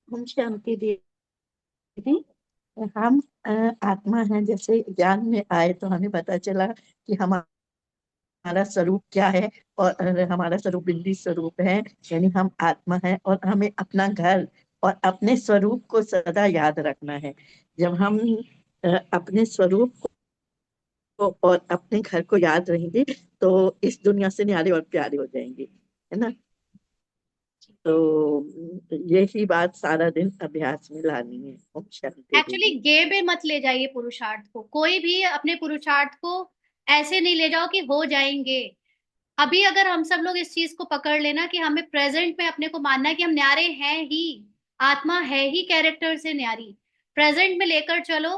हम शांति दीदी, हम आत्मा हैं, जैसे ज्ञान में आए तो हमें पता चला कि हमारा स्वरूप क्या है। और हमारा स्वरूप बिल्ली स्वरूप है, यानी हम आत्मा हैं, और हमें अपना घर और अपने स्वरूप को सदा याद रखना है। जब हम अपने स्वरूप को और अपने घर को याद रहेंगे तो इस दुनिया से न्यारे और प्यारे हो जाएंगे, है ना। तो यही बात सारा दिन अभ्यास में लानी है। ओम शांति एक्चुअली दीदी। गे पे मत ले जाइए पुरुषार्थ को, कोई भी अपने पुरुषार्थ को ऐसे नहीं ले जाओ कि हो जाएंगे। अभी अगर हम सब लोग इस चीज को पकड़ लेना कि हमें प्रेजेंट में अपने को मानना है कि हम न्यारे हैं ही, आत्मा है ही कैरेक्टर से न्यारी, प्रेजेंट में लेकर चलो,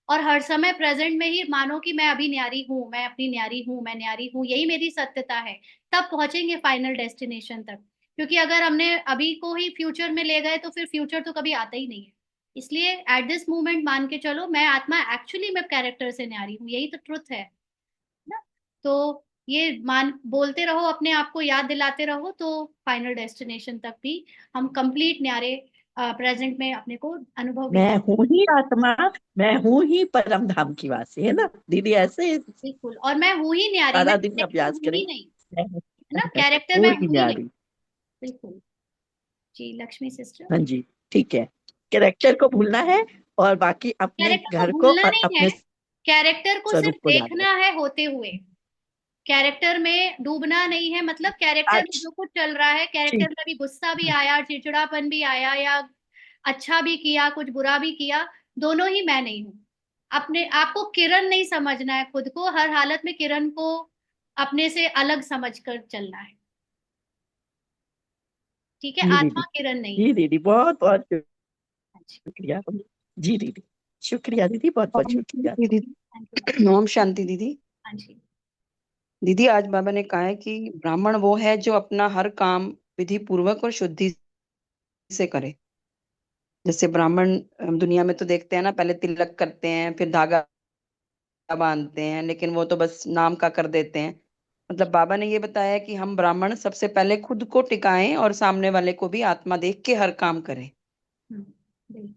और हर समय प्रेजेंट में ही मानो कि मैं अभी न्यारी हूँ, मैं अपनी न्यारी हूँ, मैं न्यारी हूँ, यही मेरी सत्यता है, तब पहुंचेंगे फाइनल डेस्टिनेशन तक। क्योंकि अगर हमने अभी को ही फ्यूचर में ले गए तो फिर फ्यूचर तो कभी आता ही नहीं है। इसलिए एट दिस मोमेंट मान के चलो, मैं आत्मा एक्चुअली मैं कैरेक्टर से न्यारी हूँ, यही तो ट्रुथ है ना। तो ये मान बोलते रहो, अपने आप को याद दिलाते रहो, तो फाइनल डेस्टिनेशन तक भी हम कंप्लीट न्यारे प्रेजेंट में अपने को अनुभव भी मैं कर। हूँ ही आत्मा, मैं हूँ ही परम धाम की वासी, है ना दीदी? ऐसे बिल्कुल, और मैं हूँ ही न्यारी, मैं सारा दिन कैरेक्टर अभ्यास हूँ करें। ही नहीं, मैं है ना, कैरेक्टर हूँ मैं ही हूँ ही नहीं। न्यारी। बिल्कुल। जी लक्ष्मी सिस्टर। हाँ जी, ठीक है। कैरेक्टर को भूलना है और बाकी अपने कैरेक्टर को घर को भूलना और नहीं है, अपने कैरेक्टर को सिर्फ स्वरूप को याद देखना रखना। है होते हुए, कैरेक्टर में डूबना नहीं है। मतलब कैरेक्टर में अच्छा, जो कुछ चल रहा है, कैरेक्टर ठीक। में भी गुस्सा भी आया, चिड़चिड़ापन भी आया, या अच्छा भी किया, कुछ बुरा भी किया, दोनों ही मैं नहीं हूँ। अपने आपको किरण नहीं समझना है, खुद को हर हालत में किरण को अपने से अलग समझकर चलना है। ठीक है, जी दीदी, आत्मा किरण नहीं जी है। दीदी, बहुत बहुत हाँ जी। शुक्रिया। जी दीदी, शुक्रिया दीदी, बहुत बहुत शुक्रिया। दीदी, thank you ma'am. Om Shanti दीदी। हाँ जी। दीदी, आज बाबा ने कहा है कि ब्राह्मण वो है जो अपना हर काम विधि पूर्वक और शुद्धि से करे। जैसे ब्राह्मण हम दुनिया में तो देखते हैं ना, पहले तिलक करते हैं, फिर धागा बांधते हैं, लेकिन वो तो बस नाम का कर देते हैं। मतलब बाबा ने ये बताया कि हम ब्राह्मण सबसे पहले खुद को टिकाएं और सामने वाले को भी आत्मा देख के हर काम करें। बिल्कुल।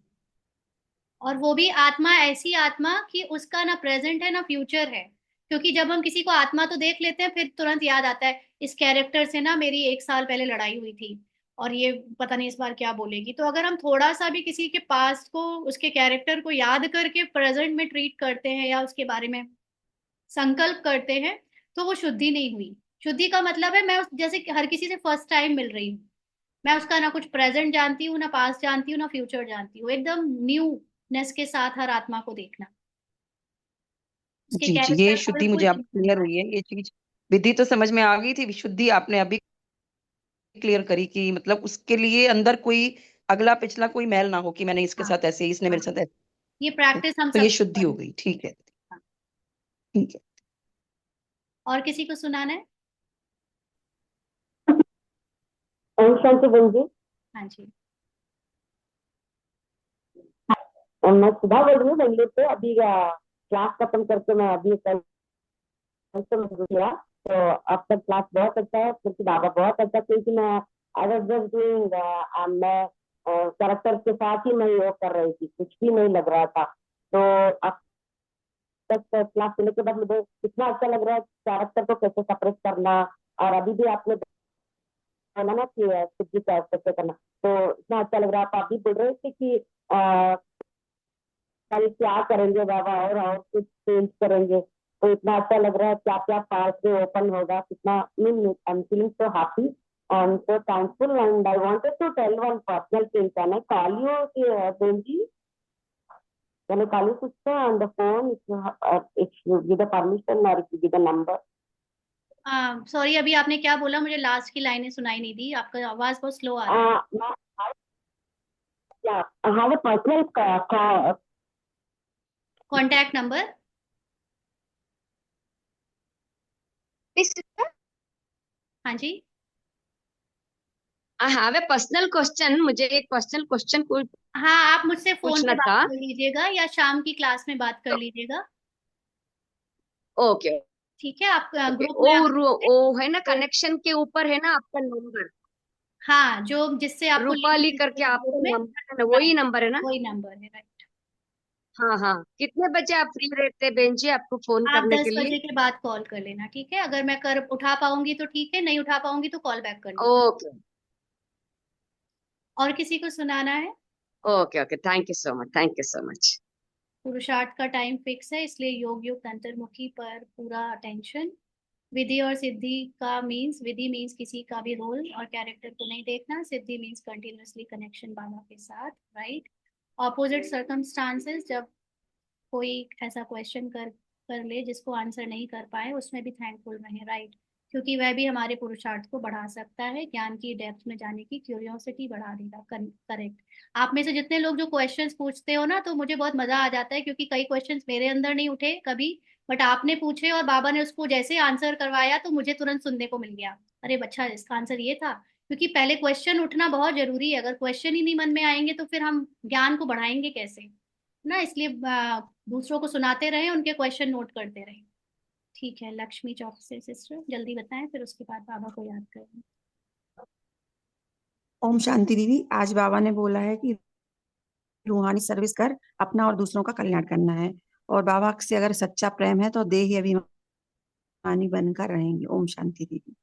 और वो भी आत्मा, ऐसी आत्मा कि उसका ना प्रेजेंट है ना फ्यूचर है। क्योंकि जब हम किसी को आत्मा तो देख लेते हैं, फिर तुरंत याद आता है इस कैरेक्टर से ना मेरी 1 साल पहले लड़ाई हुई थी, और ये पता नहीं इस बार क्या बोलेगी। तो अगर हम थोड़ा सा भी किसी के पास्ट को, उसके कैरेक्टर को याद करके प्रेजेंट में ट्रीट करते हैं या उसके बारे में संकल्प करते हैं, तो वो शुद्धि नहीं हुई। शुद्धि का मतलब है मैं जैसे कि हर किसी से फर्स्ट टाइम मिल रही हूँ, मैं उसका ना कुछ प्रेजेंट जानती हूँ, ना पास्ट जानती हूँ, ना फ्यूचर जानती हूँ, एकदम न्यूनेस के साथ हर आत्मा को देखना, उसके जी जी, ये कैरेक्टर को शुद्धि बिल्कुल मुझे आप ठीक क्लियर करना है। हुई है, ये चीज विधि तो समझ में आ गई थी, शुद्धि आपने अभी क्लियर करी कि मतलब उसके लिए अंदर कोई अगला पिछला कोई मैल ना हो कि मैंने इसके हाँ साथ ऐसे, इसने हाँ, मेरे साथ ऐसे। ये प्रैक्टिस हम तो ये सबको शुद्धि हो करनी गई, ठीक है। है। हाँ। ठीक है। और किसी को सुनाना है? ओम शांति बहन जी। हाँ जी। मैं सुधा बोल रही हूँ बेंगलुरु से। अभी क्लास खत्म करके मैं अभी कल से शुरू किया, तो अब तक क्लास बहुत अच्छा है, क्योंकि बाबा बहुत अच्छा, क्योंकि मैं आई वाज जस्ट डूइंग, मैं कैरेक्टर के साथ ही मैं योग कर रही थी, कुछ भी नहीं लग रहा था। तो अब तक क्लास लेने के बाद मुझे इतना अच्छा लग रहा है कैरेक्टर को कैसे सेपरेट करना। और अभी भी आपने बोला ना कि खुद की कैसे करना, तो इतना अच्छा लग रहा है। आप अभी बोल रहे थे कि कल क्या करेंगे बाबा, और कुछ चेंज करेंगे, तो इतना अच्छा लग रहा है। क्या क्या पार्ट में ओपन होगा, कितना I am feeling so happy and so thankful. And I wanted to tell one personal thing. Can I call you, Benji? Can I call you sister on the phone if you give the permission or if you give the number? Sorry, अभी आपने क्या बोला? मुझे लास्ट की लाइनें सुनाई नहीं दी, आपका आवाज बहुत स्लो आ रहा है। Yeah, I have a personal contact number? हाँ जी। I have a personal question, मुझे एक पर्सनल क्वेश्चन हाँ, आप मुझसे फोन पे पूछना बात था। कर लीजिएगा या शाम की क्लास में बात कर लीजिएगा। ओके ठीक है, आप ओके। ग्रुप में ओ है ना, तो कनेक्शन के ऊपर है ना आपका नंबर, हाँ, जो जिससे आपको लिंक रूपाली मिलती करके है ग्रुप आपका में, नंबर है ना, वही राइट, नंबर है ना? वही नंबर है, राइट। हाँ हाँ, कितने बजे आप फ्री रहते हैं बहन जी आपको फोन आप करने के 10 बजे लिए? के बाद कॉल कर लेना, ठीक है? अगर मैं कर उठा पाऊंगी तो ठीक है, नहीं उठा पाऊंगी तो कॉल बैक कर लेना। ओके और किसी को सुनाना है? Okay okay, thank you so much, thank you so much. पुरुषार्थ का टाइम फिक्स है, इसलिए योग युक्त अंतर्मुखी पर पूरा अटेंशन। विधि और सिद्धि का मीन्स, विधि मीन्स किसी का भी रोल और कैरेक्टर को नहीं देखना, सिद्धि मीन्स कंटिन्यूअसली कनेक्शन बाबा के साथ, राइट। ऑपोजिट सर्कमस्टांसेस, जब कोई ऐसा क्वेश्चन कर कर ले जिसको आंसर नहीं कर पाए, उसमें भी थैंकफुल रहे, राइट। क्योंकि वह भी हमारे पुरुषार्थ को बढ़ा सकता है, ज्ञान की डेप्थ में जाने की क्यूरियोसिटी बढ़ा देगा। करेक्ट। आप में से जितने लोग जो क्वेश्चंस पूछते हो ना, तो मुझे बहुत मजा आ जाता है, क्योंकि कई क्वेश्चंस मेरे अंदर नहीं उठे कभी, बट आपने पूछे और बाबा ने उसको जैसे आंसर करवाया तो मुझे तुरंत सुनने को मिल गया, अरे अच्छा इसका आंसर ये था। क्योंकि पहले क्वेश्चन उठना बहुत जरूरी है, अगर क्वेश्चन ही नहीं मन में आएंगे तो फिर हम ज्ञान को बढ़ाएंगे कैसे ना। इसलिए दूसरों को सुनाते रहें, उनके क्वेश्चन नोट करते रहें। ठीक है, लक्ष्मी चौक से सिस्टर जल्दी बताएं, फिर उसके बाद बाबा को याद करें। ओम शांति दीदी। आज बाबा ने बोला है कि रूहानी सर्विस कर अपना और दूसरों का कल्याण करना है, और बाबा से अगर सच्चा प्रेम है तो देही अभिमानी बनकर रहेंगे। ओम शांति दीदी।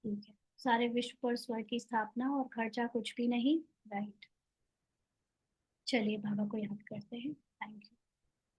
ठीक है, सारे विश्व पर स्वर्ग की स्थापना और खर्चा कुछ भी नहीं। राइट, चलिए बाबा को याद करते हैं। Thank you.